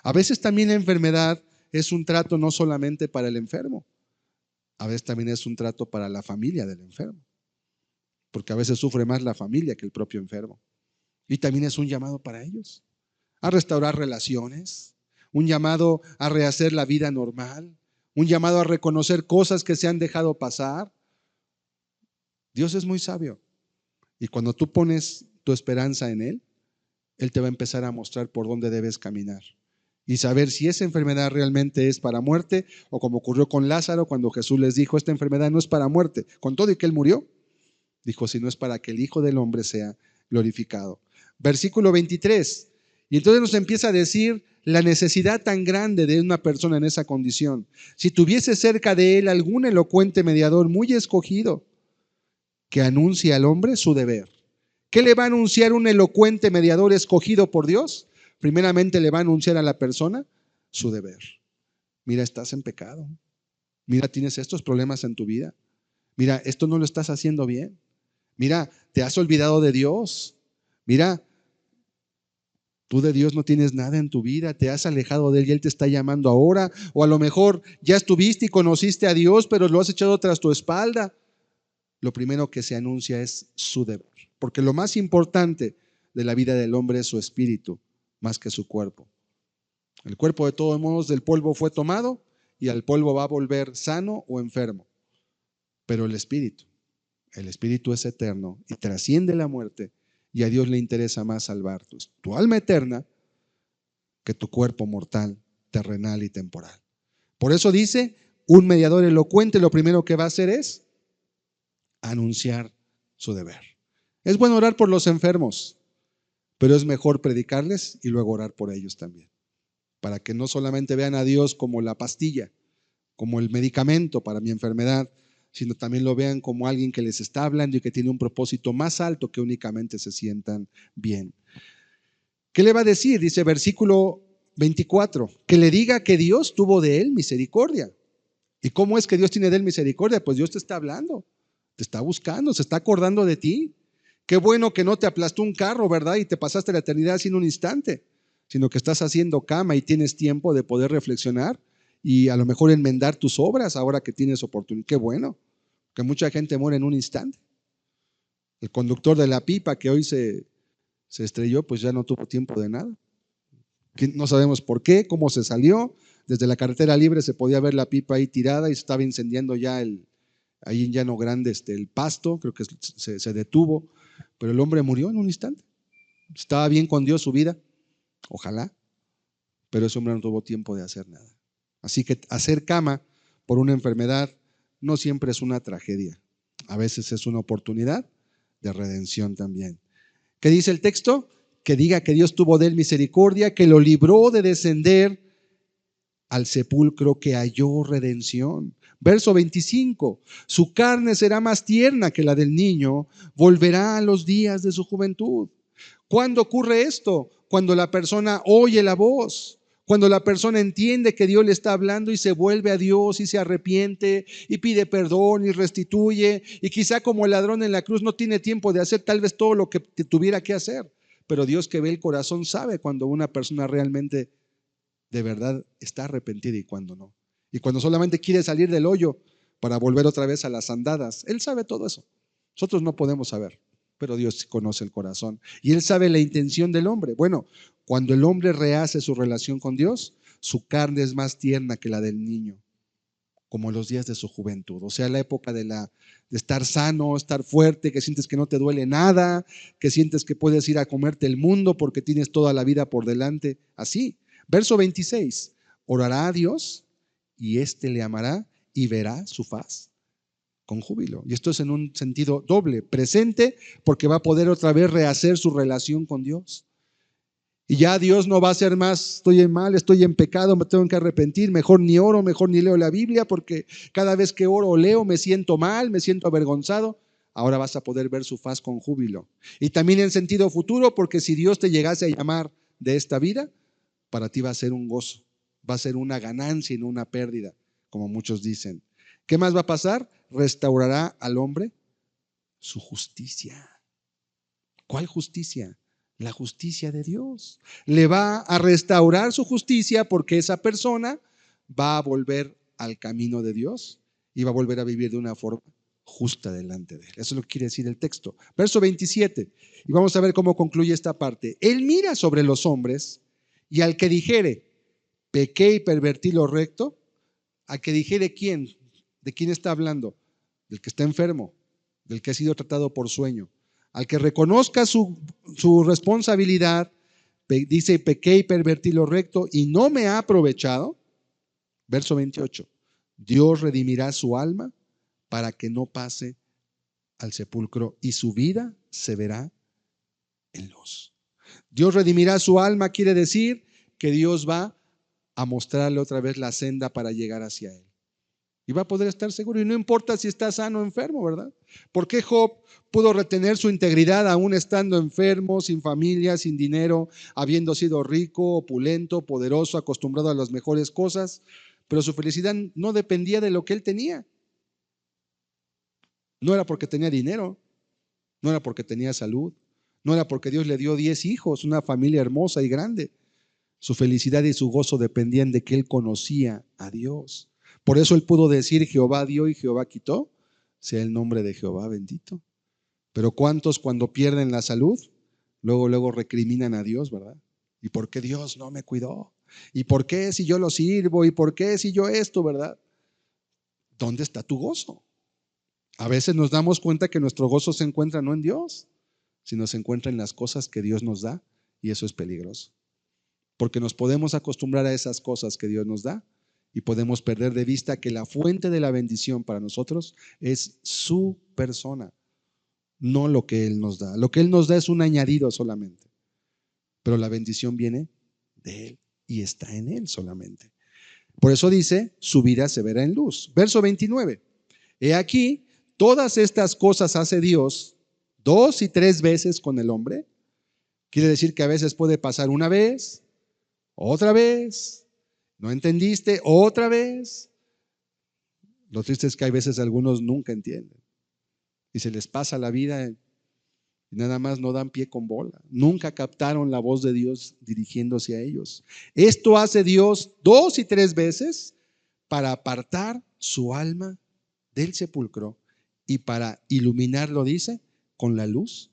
A veces también la enfermedad es un trato no solamente para el enfermo, a veces también es un trato para la familia del enfermo, porque a veces sufre más la familia que el propio enfermo. Y también es un llamado para ellos a restaurar relaciones, un llamado a rehacer la vida normal, un llamado a reconocer cosas que se han dejado pasar. Dios es muy sabio y cuando tú pones tu esperanza en Él, Él te va a empezar a mostrar por dónde debes caminar y saber si esa enfermedad realmente es para muerte o como ocurrió con Lázaro cuando Jesús les dijo, esta enfermedad no es para muerte, con todo y que Él murió, dijo, sino es para que el Hijo del Hombre sea glorificado. Versículo 23. Y entonces nos empieza a decir la necesidad tan grande de una persona en esa condición. Si tuviese cerca de él algún elocuente mediador muy escogido que anuncie al hombre su deber. ¿Qué le va a anunciar un elocuente mediador escogido por Dios? Primeramente le va a anunciar a la persona su deber. Mira, estás en pecado. Mira, tienes estos problemas en tu vida. Mira, esto no lo estás haciendo bien. Mira, te has olvidado de Dios. Mira, tú de Dios no tienes nada en tu vida, te has alejado de Él y Él te está llamando ahora. O a lo mejor ya estuviste y conociste a Dios, pero lo has echado tras tu espalda. Lo primero que se anuncia es su deber. Porque lo más importante de la vida del hombre es su espíritu, más que su cuerpo. El cuerpo de todos modos del polvo fue tomado y al polvo va a volver sano o enfermo. Pero el espíritu es eterno y trasciende la muerte y a Dios le interesa más salvar tu alma eterna que tu cuerpo mortal, terrenal y temporal. Por eso dice, un mediador elocuente lo primero que va a hacer es anunciar su deber. Es bueno orar por los enfermos, pero es mejor predicarles y luego orar por ellos también, para que no solamente vean a Dios como la pastilla, como el medicamento para mi enfermedad, sino también lo vean como alguien que les está hablando y que tiene un propósito más alto que únicamente se sientan bien. ¿Qué le va a decir? Dice versículo 24, que le diga que Dios tuvo de él misericordia. ¿Y cómo es que Dios tiene de él misericordia? Pues Dios te está hablando, te está buscando, se está acordando de ti. Qué bueno que no te aplastó un carro, ¿verdad? Y te pasaste la eternidad sin un instante, sino que estás haciendo cama y tienes tiempo de poder reflexionar y a lo mejor enmendar tus obras ahora que tienes oportunidad. Qué bueno, que mucha gente muere en un instante. El conductor de la pipa que hoy se estrelló, pues ya no tuvo tiempo de nada. No sabemos por qué, cómo se salió. Desde la carretera libre se podía ver la pipa ahí tirada y se estaba incendiando ya ahí en Llano Grande el pasto, creo que se detuvo, pero el hombre murió en un instante. Estaba bien con Dios su vida, ojalá, pero ese hombre no tuvo tiempo de hacer nada. Así que hacer cama por una enfermedad no siempre es una tragedia, a veces es una oportunidad de redención también. ¿Qué dice el texto? Que diga que Dios tuvo de él misericordia, que lo libró de descender al sepulcro, que halló redención. Verso 25, su carne será más tierna que la del niño, volverá a los días de su juventud. ¿Cuándo ocurre esto? Cuando la persona oye la voz, cuando la persona entiende que Dios le está hablando y se vuelve a Dios y se arrepiente y pide perdón y restituye, y quizá como el ladrón en la cruz no tiene tiempo de hacer tal vez todo lo que tuviera que hacer, pero Dios que ve el corazón sabe cuando una persona realmente de verdad está arrepentida y cuando no. Y cuando solamente quiere salir del hoyo para volver otra vez a las andadas, Él sabe todo eso. Nosotros no podemos saber, pero Dios conoce el corazón y Él sabe la intención del hombre. Bueno, cuando el hombre rehace su relación con Dios, su carne es más tierna que la del niño, como los días de su juventud. O sea, la época de estar sano, estar fuerte, que sientes que no te duele nada, que sientes que puedes ir a comerte el mundo porque tienes toda la vida por delante. Así. Verso 26, orará a Dios y éste le amará y verá su faz con júbilo. Y esto es en un sentido doble, presente, porque va a poder otra vez rehacer su relación con Dios. Y ya Dios no va a ser más, estoy en mal, estoy en pecado, me tengo que arrepentir, mejor ni oro, mejor ni leo la Biblia, porque cada vez que oro o leo me siento mal, me siento avergonzado. Ahora vas a poder ver su faz con júbilo. Y también en sentido futuro, porque si Dios te llegase a llamar de esta vida, para ti va a ser un gozo, va a ser una ganancia y no una pérdida, como muchos dicen. ¿Qué más va a pasar? Restaurará al hombre su justicia. ¿Cuál justicia? La justicia de Dios. Le va a restaurar su justicia porque esa persona va a volver al camino de Dios y va a volver a vivir de una forma justa delante de él. Eso es lo que quiere decir el texto. Verso 27. Y vamos a ver cómo concluye esta parte. Él mira sobre los hombres y al que dijere, pequé y pervertí lo recto, al que dijere quién, ¿de quién está hablando? Del que está enfermo, del que ha sido tratado por sueño. Al que reconozca su responsabilidad, dice, pequé y pervertí lo recto y no me ha aprovechado. Verso 28. Dios redimirá su alma para que no pase al sepulcro y su vida se verá en luz. Dios redimirá su alma, quiere decir que Dios va a mostrarle otra vez la senda para llegar hacia él. Y va a poder estar seguro. Y no importa si está sano o enfermo, ¿verdad? ¿Por qué Job pudo retener su integridad aún estando enfermo, sin familia, sin dinero, habiendo sido rico, opulento, poderoso, acostumbrado a las mejores cosas? Pero su felicidad no dependía de lo que él tenía. No era porque tenía dinero, no era porque tenía salud, no era porque Dios le dio 10 hijos, una familia hermosa y grande. Su felicidad y su gozo dependían de que él conocía a Dios. Por eso él pudo decir, Jehová dio y Jehová quitó, sea el nombre de Jehová bendito. Pero ¿cuántos cuando pierden la salud, luego recriminan a Dios, verdad? ¿Y por qué Dios no me cuidó? ¿Y por qué si yo lo sirvo? ¿Y por qué si yo esto, verdad? ¿Dónde está tu gozo? A veces nos damos cuenta que nuestro gozo se encuentra no en Dios, sino se encuentra en las cosas que Dios nos da, y eso es peligroso. Porque nos podemos acostumbrar a esas cosas que Dios nos da y podemos perder de vista que la fuente de la bendición para nosotros es su persona, no lo que Él nos da. Lo que Él nos da es un añadido solamente, pero la bendición viene de Él y está en Él solamente. Por eso dice, su vida se verá en luz. Verso 29. He aquí, todas estas cosas hace Dios 2 y 3 veces con el hombre. Quiere decir que a veces puede pasar una vez, otra vez, ¿no entendiste? Otra vez. Lo triste es que hay veces algunos nunca entienden y se les pasa la vida y nada más no dan pie con bola. Nunca captaron la voz de Dios dirigiéndose a ellos. Esto hace Dios 2 y 3 veces para apartar su alma del sepulcro y para iluminarlo, dice, con la luz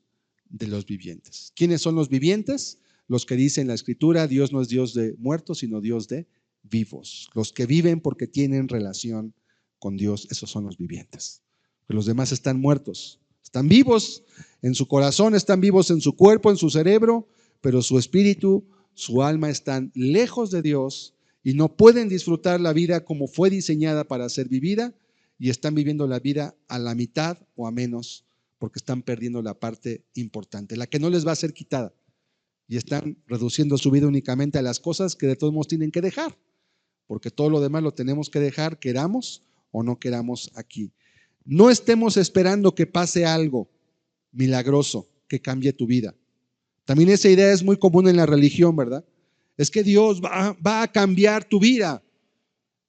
de los vivientes. ¿Quiénes son los vivientes? Los que dicen la Escritura, Dios no es Dios de muertos, sino Dios de vivos. Los que viven porque tienen relación con Dios, esos son los vivientes. Pero los demás están muertos, están vivos en su corazón, están vivos en su cuerpo, en su cerebro, pero su espíritu, su alma están lejos de Dios y no pueden disfrutar la vida como fue diseñada para ser vivida, y están viviendo la vida a la mitad o a menos, porque están perdiendo la parte importante, la que no les va a ser quitada, y están reduciendo su vida únicamente a las cosas que de todos modos tienen que dejar, porque todo lo demás lo tenemos que dejar, queramos o no queramos aquí. No estemos esperando que pase algo milagroso que cambie tu vida. También esa idea es muy común en la religión, ¿verdad? Es que Dios va a cambiar tu vida.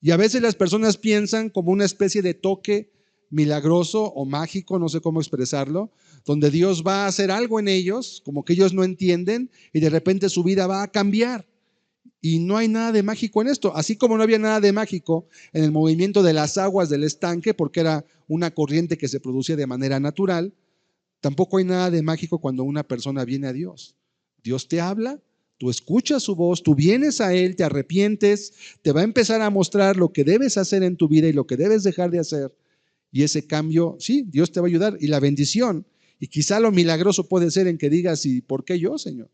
Y a veces las personas piensan como una especie de toque milagroso o mágico, no sé cómo expresarlo, donde Dios va a hacer algo en ellos, como que ellos no entienden, y de repente su vida va a cambiar. Y no hay nada de mágico en esto, así como no había nada de mágico en el movimiento de las aguas del estanque, porque era una corriente que se producía de manera natural. Tampoco hay nada de mágico cuando una persona viene a Dios. Dios te habla, tú escuchas su voz, tú vienes a Él, te arrepientes, te va a empezar a mostrar lo que debes hacer en tu vida y lo que debes dejar de hacer. Y ese cambio, sí, Dios te va a ayudar. Y la bendición, y quizá lo milagroso puede ser en que digas, ¿y por qué yo, Señor?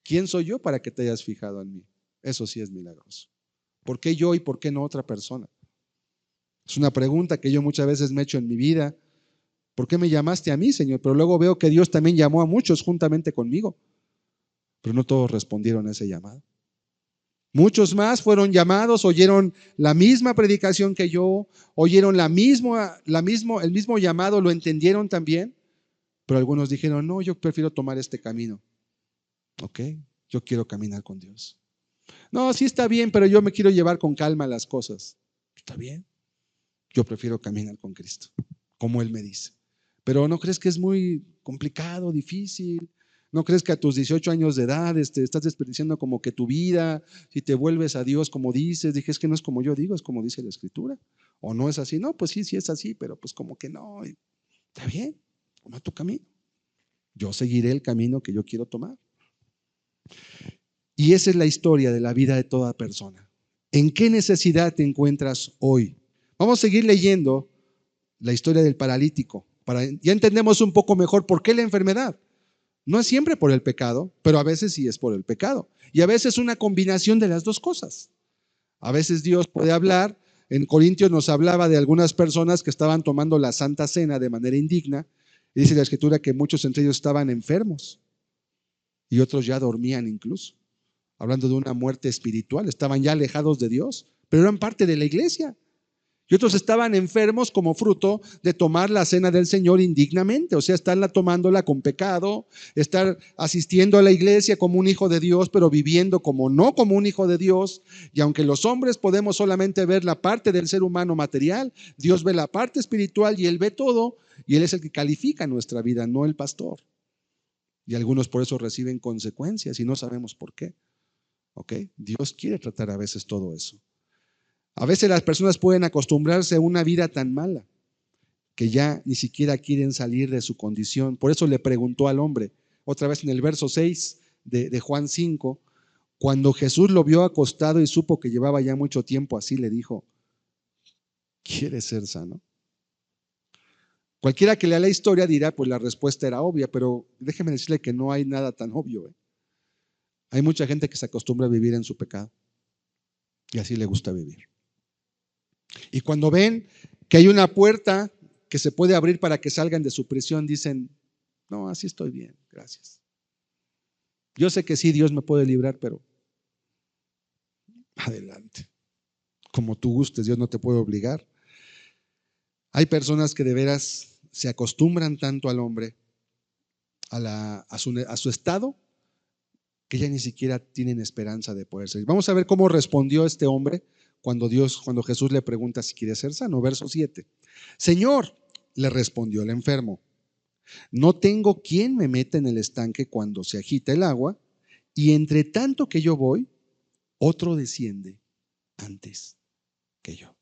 ¿Quién soy yo para que te hayas fijado en mí? Eso sí es milagroso. ¿Por qué yo y por qué no otra persona? Es una pregunta que yo muchas veces me he hecho en mi vida. ¿Por qué me llamaste a mí, Señor? Pero luego veo que Dios también llamó a muchos juntamente conmigo, pero no todos respondieron a ese llamado. Muchos más fueron llamados, oyeron la misma predicación que yo, oyeron el mismo llamado, lo entendieron también, pero algunos dijeron, no, yo prefiero tomar este camino. Ok, yo quiero caminar con Dios. No, sí está bien, pero yo me quiero llevar con calma las cosas. Está bien. Yo prefiero caminar con Cristo, como Él me dice. Pero ¿no crees que es muy complicado, difícil? ¿No crees que a tus 18 años de edad estás desperdiciando como que tu vida, si te vuelves a Dios como dices? Dije, es que no es como yo digo, es como dice la Escritura. ¿O no es así? No, pues sí, sí es así, pero pues como que no. Está bien, toma tu camino. Yo seguiré el camino que yo quiero tomar. Y esa es la historia de la vida de toda persona. ¿En qué necesidad te encuentras hoy? Vamos a seguir leyendo la historia del paralítico. Ya entendemos un poco mejor por qué la enfermedad. No es siempre por el pecado, pero a veces sí es por el pecado. Y a veces una combinación de las dos cosas. A veces Dios puede hablar. En Corintios nos hablaba de algunas personas que estaban tomando la Santa Cena de manera indigna. Y dice la Escritura que muchos entre ellos estaban enfermos y otros ya dormían incluso. Hablando de una muerte espiritual, estaban ya alejados de Dios, pero eran parte de la iglesia. Y otros estaban enfermos como fruto de tomar la cena del Señor indignamente, o sea, estarla tomándola con pecado, estar asistiendo a la iglesia como un hijo de Dios, pero viviendo como no como un hijo de Dios. Y aunque los hombres podemos solamente ver la parte del ser humano material, Dios ve la parte espiritual y Él ve todo, y Él es el que califica nuestra vida, no el pastor. Y algunos por eso reciben consecuencias y no sabemos por qué. ¿Ok? Dios quiere tratar a veces todo eso. A veces las personas pueden acostumbrarse a una vida tan mala que ya ni siquiera quieren salir de su condición. Por eso le preguntó al hombre, otra vez en el verso 6 de Juan 5, cuando Jesús lo vio acostado y supo que llevaba ya mucho tiempo así, le dijo, ¿quieres ser sano? Cualquiera que lea la historia dirá, pues la respuesta era obvia, pero déjeme decirle que no hay nada tan obvio. Hay mucha gente que se acostumbra a vivir en su pecado y así le gusta vivir. Y cuando ven que hay una puerta que se puede abrir para que salgan de su prisión, dicen, no, así estoy bien, gracias. Yo sé que sí, Dios me puede librar, pero adelante. Como tú gustes, Dios no te puede obligar. Hay personas que de veras se acostumbran tanto al hombre, a su estado, que ya ni siquiera tienen esperanza de poder salir. Vamos a ver cómo respondió este hombre cuando Jesús le pregunta si quiere ser sano. Verso 7. Señor, le respondió el enfermo, no tengo quien me meta en el estanque cuando se agita el agua, y entre tanto que yo voy, otro desciende antes que yo.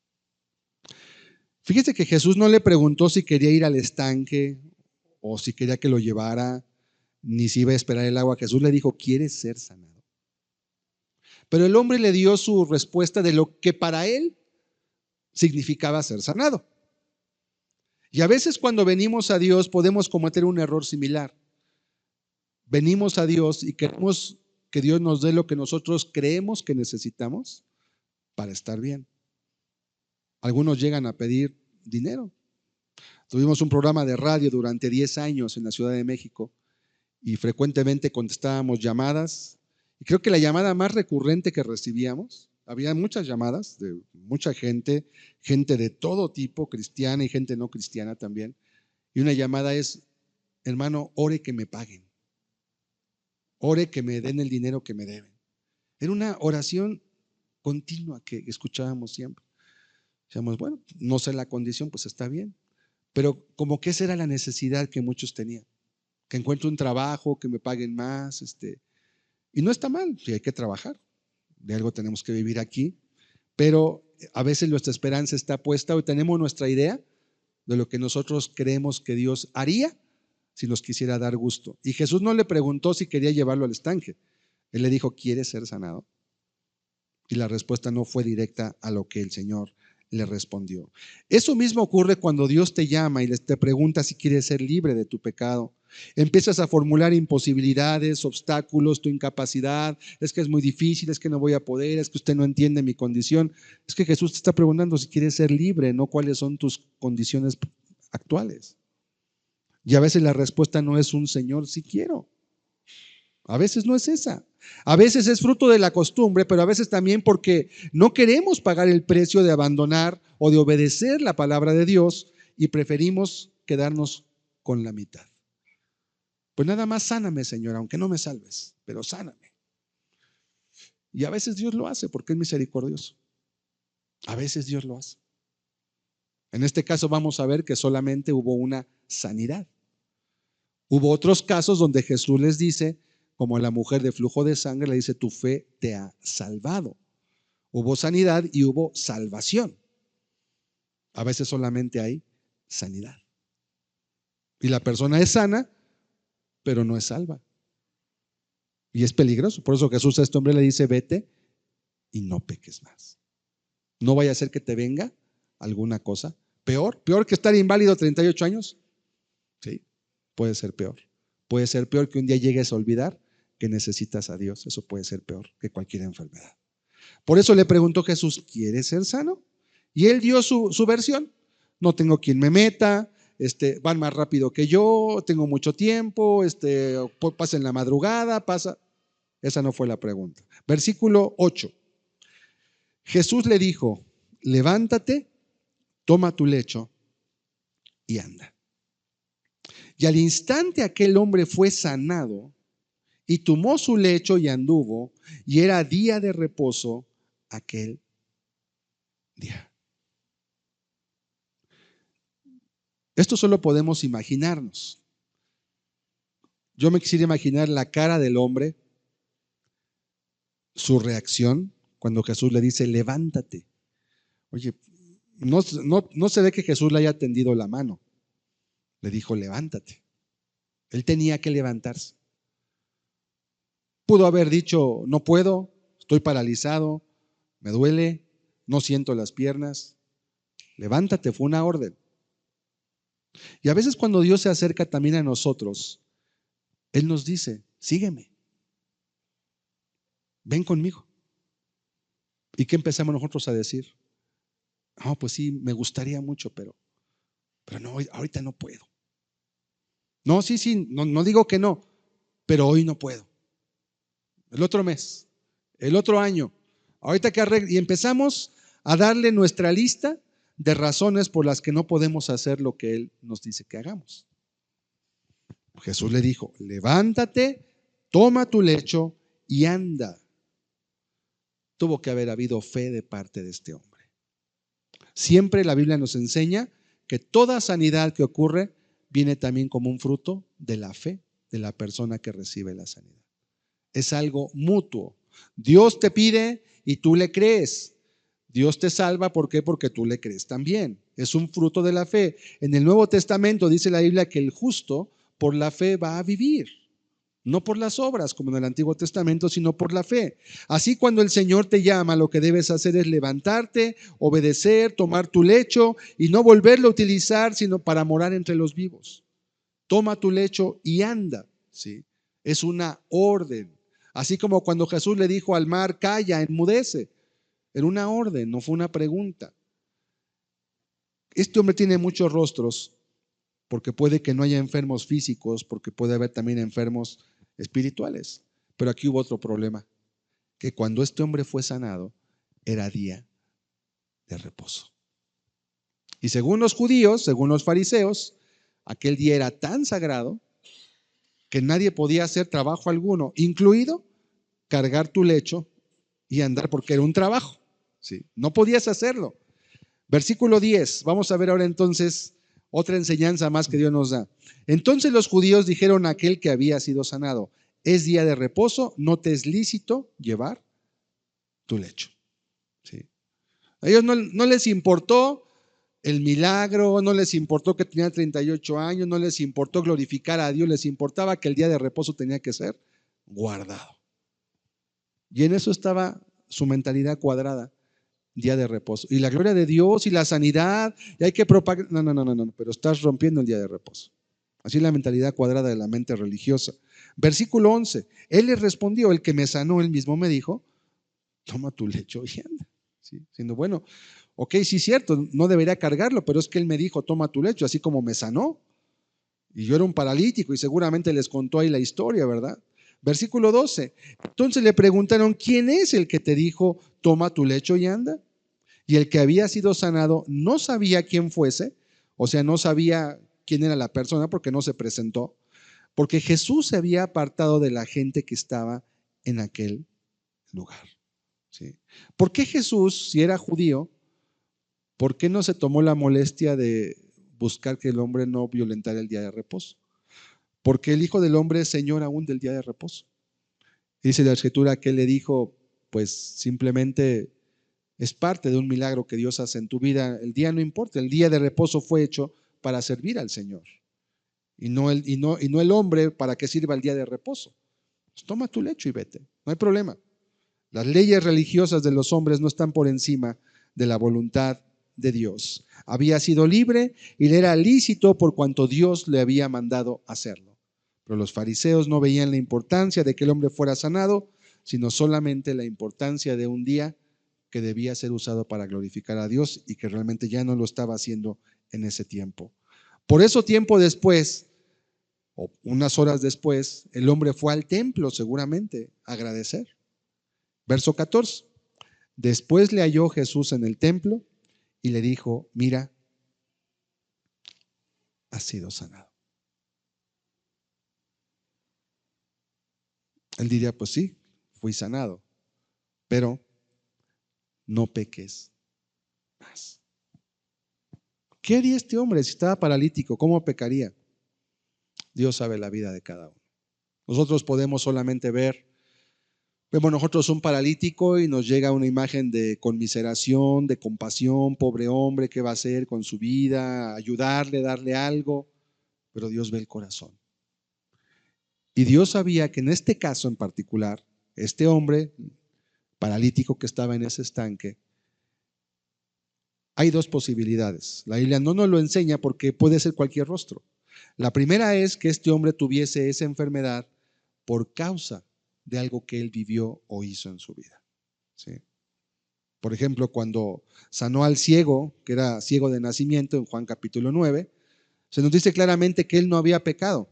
Fíjese que Jesús no le preguntó si quería ir al estanque o si quería que lo llevara, ni si iba a esperar el agua. Jesús le dijo, ¿quieres ser sanado? Pero el hombre le dio su respuesta de lo que para él significaba ser sanado. Y a veces cuando venimos a Dios podemos cometer un error similar. Venimos a Dios y queremos que Dios nos dé lo que nosotros creemos que necesitamos para estar bien. Algunos llegan a pedir dinero. Tuvimos un programa de radio durante 10 años en la Ciudad de México y frecuentemente contestábamos llamadas. Y creo que la llamada más recurrente que recibíamos, había muchas llamadas de mucha gente, gente de todo tipo, cristiana y gente no cristiana también. Y una llamada es, hermano, ore que me paguen. Ore que me den el dinero que me deben. Era una oración continua que escuchábamos siempre. Decíamos, bueno, no sé la condición, pues está bien. Pero como que esa era la necesidad que muchos tenían. Que encuentre un trabajo, que me paguen más. Y no está mal, si hay que trabajar. De algo tenemos que vivir aquí. Pero a veces nuestra esperanza está puesta o tenemos nuestra idea de lo que nosotros creemos que Dios haría si nos quisiera dar gusto. Y Jesús no le preguntó si quería llevarlo al estanque. Él le dijo, ¿quieres ser sanado? Y la respuesta no fue directa a lo que el Señor le respondió. Eso mismo ocurre cuando Dios te llama y te pregunta si quieres ser libre de tu pecado. Empiezas a formular imposibilidades, obstáculos, tu incapacidad. Es que es muy difícil, es que no voy a poder, es que usted no entiende mi condición. Es que Jesús te está preguntando si quieres ser libre, no cuáles son tus condiciones actuales. Y a veces la respuesta no es un Señor, sí quiero. A veces no es esa. A veces es fruto de la costumbre, pero a veces también porque no queremos pagar el precio de abandonar o de obedecer la palabra de Dios y preferimos quedarnos con la mitad. Pues nada más sáname, Señor, aunque no me salves, pero sáname. Y a veces Dios lo hace porque es misericordioso. A veces Dios lo hace. En este caso vamos a ver que solamente hubo una sanidad. Hubo otros casos donde Jesús les dice, como a la mujer de flujo de sangre, le dice, tu fe te ha salvado. Hubo sanidad y hubo salvación. A veces solamente hay sanidad. Y la persona es sana, pero no es salva. Y es peligroso. Por eso Jesús a este hombre le dice, vete y no peques más. No vaya a ser que te venga alguna cosa peor que estar inválido 38 años. Sí, puede ser peor. Puede ser peor que un día llegues a olvidar que necesitas a Dios. Eso puede ser peor que cualquier enfermedad. Por eso le preguntó Jesús, ¿quieres ser sano? Y él dio su versión. No tengo quien me meta, van más rápido que yo, tengo mucho tiempo, pasa en la madrugada, pasa. Esa no fue la pregunta. Versículo 8. Jesús le dijo, levántate, toma tu lecho y anda. Y al instante aquel hombre fue sanado y tomó su lecho y anduvo, y era día de reposo aquel día. Esto solo podemos imaginarnos. Yo me quisiera imaginar la cara del hombre, su reacción cuando Jesús le dice, levántate. Oye, no se ve que Jesús le haya tendido la mano. Le dijo, levántate. Él tenía que levantarse. Pudo haber dicho, no puedo, estoy paralizado, me duele, no siento las piernas. Levántate, fue una orden. Y a veces cuando Dios se acerca también a nosotros, Él nos dice, sígueme, ven conmigo. ¿Y qué empezamos nosotros a decir? No, pues sí, me gustaría mucho, pero no, ahorita no puedo. No, sí, no digo que no, pero hoy no puedo. El otro mes, el otro año, ahorita que arregle. Y empezamos a darle nuestra lista de razones por las que no podemos hacer lo que Él nos dice que hagamos. Jesús le dijo, levántate, toma tu lecho y anda. Tuvo que haber habido fe de parte de este hombre. Siempre la Biblia nos enseña que toda sanidad que ocurre viene también como un fruto de la fe de la persona que recibe la sanidad. Es algo mutuo. Dios te pide y tú le crees. Dios te salva, ¿por qué? Porque tú le crees también. Es un fruto de la fe. En el Nuevo Testamento dice la Biblia que el justo por la fe va a vivir. No por las obras como en el Antiguo Testamento, sino por la fe. Así cuando el Señor te llama, lo que debes hacer es levantarte, obedecer, tomar tu lecho y no volverlo a utilizar, sino para morar entre los vivos. Toma tu lecho y anda. ¿Sí? Es una orden. Así como cuando Jesús le dijo al mar, calla, enmudece. Era una orden, no fue una pregunta. Este hombre tiene muchos rostros, porque puede que no haya enfermos físicos, porque puede haber también enfermos espirituales. Pero aquí hubo otro problema, que cuando este hombre fue sanado, era día de reposo. Y según los judíos, según los fariseos, aquel día era tan sagrado que nadie podía hacer trabajo alguno, incluido cargar tu lecho y andar, porque era un trabajo. ¿Sí? No podías hacerlo. Versículo 10, vamos a ver ahora entonces otra enseñanza más que Dios nos da. Entonces los judíos dijeron a aquel que había sido sanado, es día de reposo, no te es lícito llevar tu lecho. ¿Sí? A ellos no les importó el milagro, no les importó que tenía 38 años, no les importó glorificar a Dios, les importaba que el día de reposo tenía que ser guardado. Y en eso estaba su mentalidad cuadrada. Día de reposo. Y la gloria de Dios y la sanidad, y hay que propagar. No, pero estás rompiendo el día de reposo. Así es la mentalidad cuadrada de la mente religiosa. Versículo 11. Él le respondió, el que me sanó, él mismo me dijo, toma tu lecho y anda. ¿Sí? Siendo bueno, ok, sí es cierto, no debería cargarlo, pero es que él me dijo, toma tu lecho, así como me sanó. Y yo era un paralítico y seguramente les contó ahí la historia, ¿verdad? Versículo 12. Entonces le preguntaron, ¿quién es el que te dijo, toma tu lecho y anda? Y el que había sido sanado no sabía quién fuese, o sea, no sabía quién era la persona porque no se presentó, porque Jesús se había apartado de la gente que estaba en aquel lugar. ¿Sí? ¿Por qué Jesús, si era judío, ¿por qué no se tomó la molestia de buscar que el hombre no violentara el día de reposo? Porque el Hijo del Hombre es Señor aún del día de reposo. Dice la Escritura que Él le dijo, pues simplemente es parte de un milagro que Dios hace en tu vida. El día no importa, el día de reposo fue hecho para servir al Señor. Y no el hombre para que sirva el día de reposo. Pues toma tu lecho y vete, no hay problema. Las leyes religiosas de los hombres no están por encima de la voluntad de Dios. Había sido libre y le era lícito por cuanto Dios le había mandado hacerlo. Pero los fariseos no veían la importancia de que el hombre fuera sanado, sino solamente la importancia de un día que debía ser usado para glorificar a Dios y que realmente ya no lo estaba haciendo en ese tiempo. Por eso tiempo después, o unas horas después, el hombre fue al templo seguramente a agradecer. Verso 14. Después le halló Jesús en el templo y le dijo, mira, has sido sanado. Él diría, pues sí, fui sanado, pero no peques más. ¿Qué haría este hombre si estaba paralítico? ¿Cómo pecaría? Dios sabe la vida de cada uno. Nosotros podemos solamente vemos nosotros un paralítico y nos llega una imagen de conmiseración, de compasión, pobre hombre, ¿qué va a hacer con su vida? Ayudarle, darle algo, pero Dios ve el corazón. Y Dios sabía que en este caso en particular, este hombre paralítico que estaba en ese estanque, hay dos posibilidades. La Biblia no nos lo enseña porque puede ser cualquier rostro. La primera es que este hombre tuviese esa enfermedad por causa de algo que él vivió o hizo en su vida. ¿Sí? Por ejemplo, cuando sanó al ciego, que era ciego de nacimiento, en Juan capítulo 9, se nos dice claramente que él no había pecado,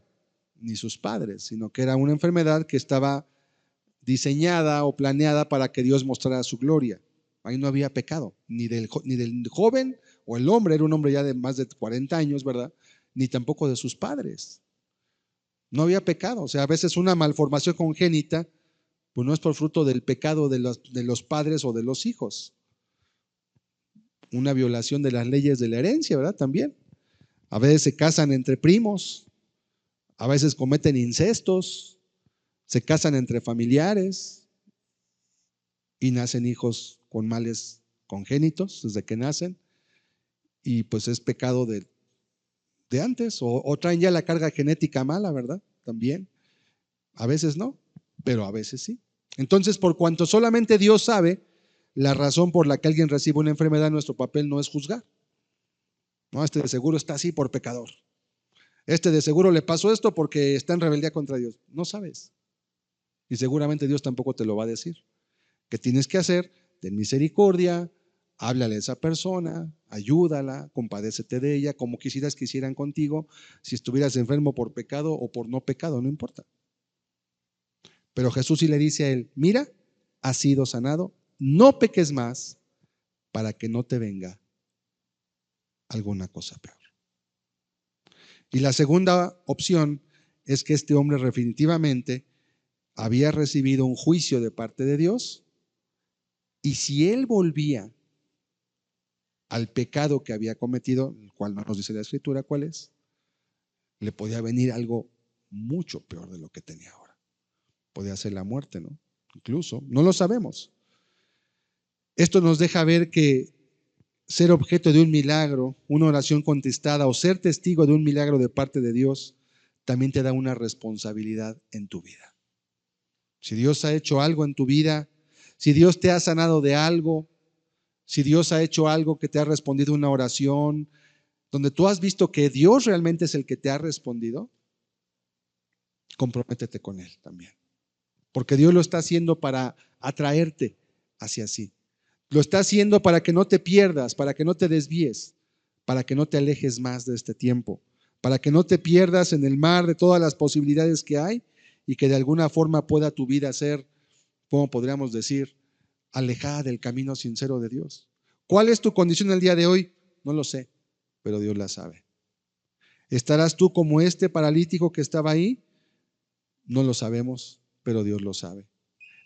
ni sus padres, sino que era una enfermedad que estaba diseñada o planeada para que Dios mostrara su gloria. Ahí no había pecado, ni del joven o el hombre, era un hombre ya de más de 40 años, ¿verdad? Ni tampoco de sus padres. No había pecado. O sea, a veces una malformación congénita, pues no es por fruto del pecado de los padres o de los hijos. Una violación de las leyes de la herencia, ¿verdad? También. A veces se casan entre primos, a veces cometen incestos, se casan entre familiares y nacen hijos con males congénitos desde que nacen, y pues es pecado de antes, o traen ya la carga genética mala, ¿verdad? También. A veces no, pero a veces sí. Entonces, por cuanto solamente Dios sabe la razón por la que alguien recibe una enfermedad, nuestro papel no es juzgar. No, este de seguro está así por pecador. Este de seguro le pasó esto porque está en rebeldía contra Dios. No sabes. Y seguramente Dios tampoco te lo va a decir. ¿Qué tienes que hacer? Ten misericordia, háblale a esa persona, ayúdala, compadécete de ella, como quisieras que hicieran contigo, si estuvieras enfermo por pecado o por no pecado, no importa. Pero Jesús sí le dice a él, mira, has sido sanado, no peques más para que no te venga alguna cosa peor. Y la segunda opción es que este hombre definitivamente había recibido un juicio de parte de Dios, y si él volvía al pecado que había cometido, el cual no nos dice la Escritura cuál es, le podía venir algo mucho peor de lo que tenía ahora. Podía ser la muerte, ¿no? Incluso, no lo sabemos. Esto nos deja ver que ser objeto de un milagro, una oración contestada o ser testigo de un milagro de parte de Dios, también te da una responsabilidad en tu vida. Si Dios ha hecho algo en tu vida, si Dios te ha sanado de algo, si Dios ha hecho algo que te ha respondido una oración, donde tú has visto que Dios realmente es el que te ha respondido, comprométete con Él también. Porque Dios lo está haciendo para atraerte hacia sí. Lo está haciendo para que no te pierdas, para que no te desvíes, para que no te alejes más de este tiempo, para que no te pierdas en el mar de todas las posibilidades que hay y que de alguna forma pueda tu vida ser, como podríamos decir, alejada del camino sincero de Dios. ¿Cuál es tu condición el día de hoy? No lo sé, pero Dios la sabe. ¿Estarás tú como este paralítico que estaba ahí? No lo sabemos, pero Dios lo sabe.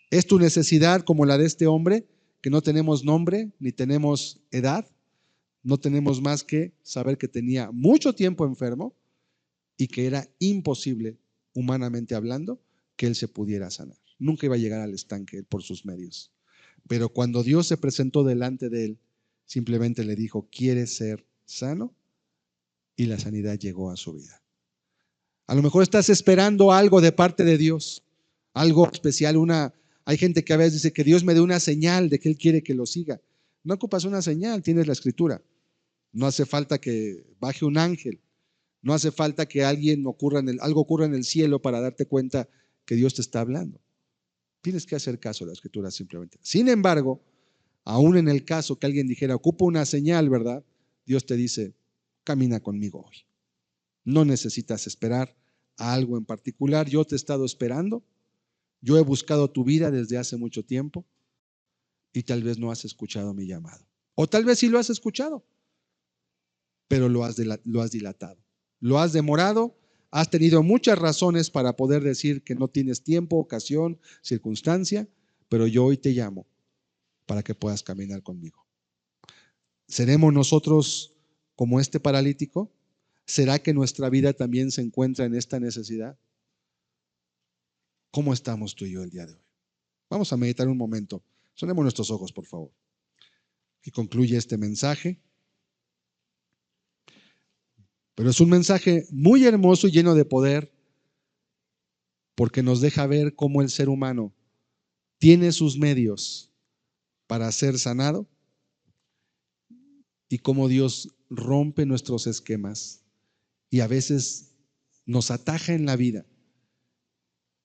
¿Es tu necesidad como la de este hombre, que no tenemos nombre ni tenemos edad? no tenemos más que saber que tenía mucho tiempo enfermo y que era imposible, humanamente hablando, que él se pudiera sanar. Nunca iba a llegar al estanque él por sus medios. Pero cuando Dios se presentó delante de él, simplemente le dijo: ¿quieres ser sano? Y la sanidad llegó a su vida. A lo mejor estás esperando algo de parte de Dios, algo especial. Hay gente que a veces dice que Dios me dé una señal de que Él quiere que lo siga. No ocupas una señal, tienes la Escritura. No hace falta que baje un ángel. No hace falta que algo ocurra en el cielo para darte cuenta que Dios te está hablando. Tienes que hacer caso a la Escritura simplemente. Sin embargo, aún en el caso que alguien dijera, ocupo una señal, ¿verdad? Dios te dice: camina conmigo hoy. No necesitas esperar a algo en particular. Yo te he estado esperando. Yo he buscado tu vida desde hace mucho tiempo y tal vez no has escuchado mi llamado. O tal vez sí lo has escuchado, pero lo has dilatado. Lo has demorado. Has tenido muchas razones para poder decir que no tienes tiempo, ocasión, circunstancia, pero yo hoy te llamo para que puedas caminar conmigo. ¿Seremos nosotros como este paralítico? ¿Será que nuestra vida también se encuentra en esta necesidad? ¿Cómo estamos tú y yo el día de hoy? Vamos a meditar un momento. Cerremos nuestros ojos, por favor. Y concluye este mensaje. Pero es un mensaje muy hermoso y lleno de poder, porque nos deja ver cómo el ser humano tiene sus medios para ser sanado y cómo Dios rompe nuestros esquemas y a veces nos ataja en la vida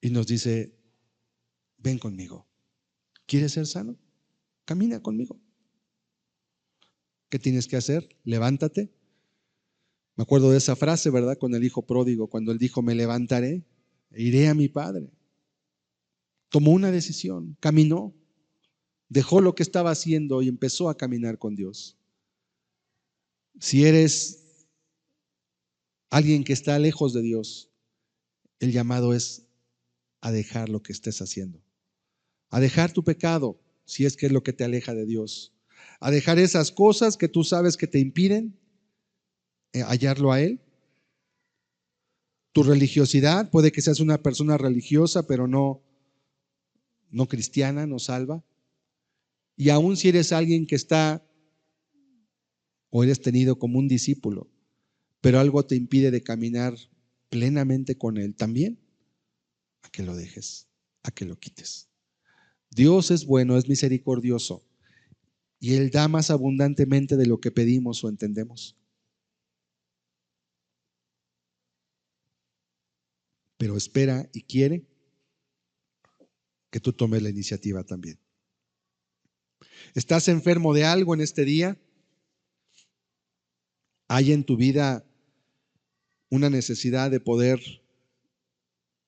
y nos dice: ven conmigo. ¿Quieres ser sano? Camina conmigo. ¿Qué tienes que hacer? Levántate. Me acuerdo de esa frase, ¿verdad? Con el hijo pródigo, cuando él dijo: me levantaré e iré a mi padre. Tomó una decisión, caminó, dejó lo que estaba haciendo y empezó a caminar con Dios. Si eres alguien que está lejos de Dios, el llamado es a dejar lo que estés haciendo, a dejar tu pecado, si es que es lo que te aleja de Dios, a dejar esas cosas que tú sabes que te impiden hallarlo a Él. Tu religiosidad, puede que seas una persona religiosa, pero no cristiana, no salva. Y aún si eres alguien que está o eres tenido como un discípulo, pero algo te impide de caminar plenamente con Él, también a que lo dejes, a que lo quites. Dios es bueno, es misericordioso y Él da más abundantemente de lo que pedimos o entendemos. Pero espera y quiere que tú tomes la iniciativa también. ¿Estás enfermo de algo en este día? ¿Hay en tu vida una necesidad de poder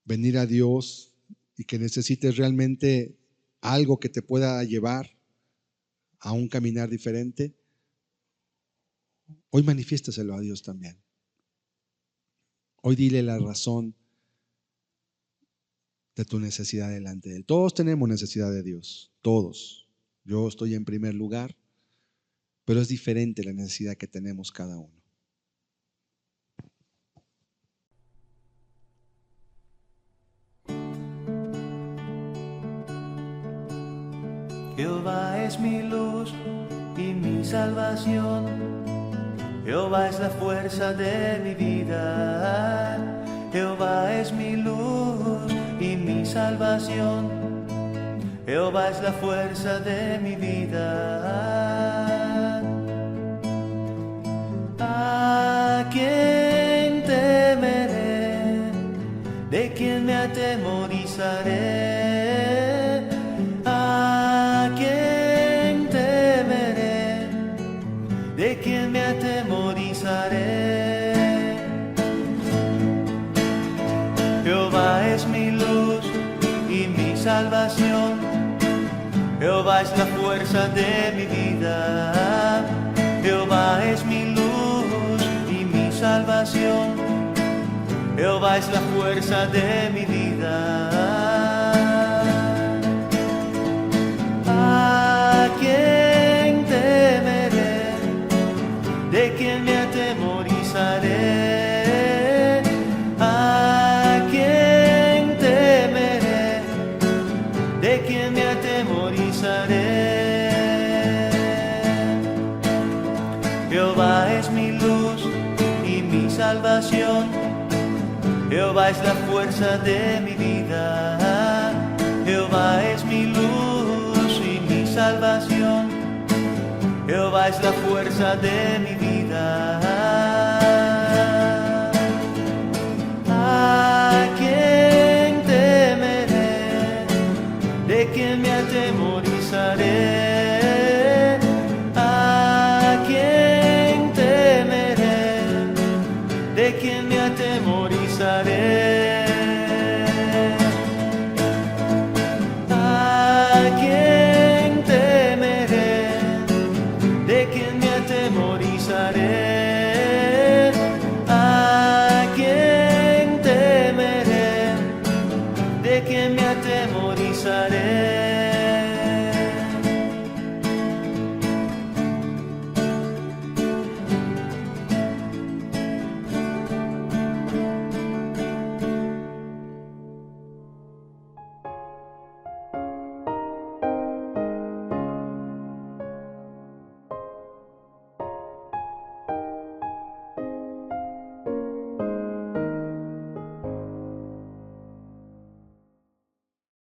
venir a Dios y que necesites realmente algo que te pueda llevar a un caminar diferente? Hoy manifiéstaselo a Dios también. Hoy dile la razón de tu necesidad delante de Él. Todos tenemos necesidad de Dios, todos. Yo estoy en primer lugar, pero es diferente la necesidad que tenemos cada uno. Jehová es mi luz y mi salvación. Jehová es la fuerza de mi vida. Jehová es mi luz y mi salvación. Jehová es la fuerza de mi vida. ¿A quién temeré? ¿De quién me atemorizaré? ¿A quién temeré? ¿De quién me atemorizaré? Jehová es mi luz y mi salvación. Jehová es la fuerza de mi vida. Jehová es mi luz y mi salvación. Jehová es la fuerza de mi vida. ¿A quién temeré? salvación. Jehová es la fuerza de mi vida. Jehová es mi luz y mi salvación. Jehová es la fuerza de mi vida.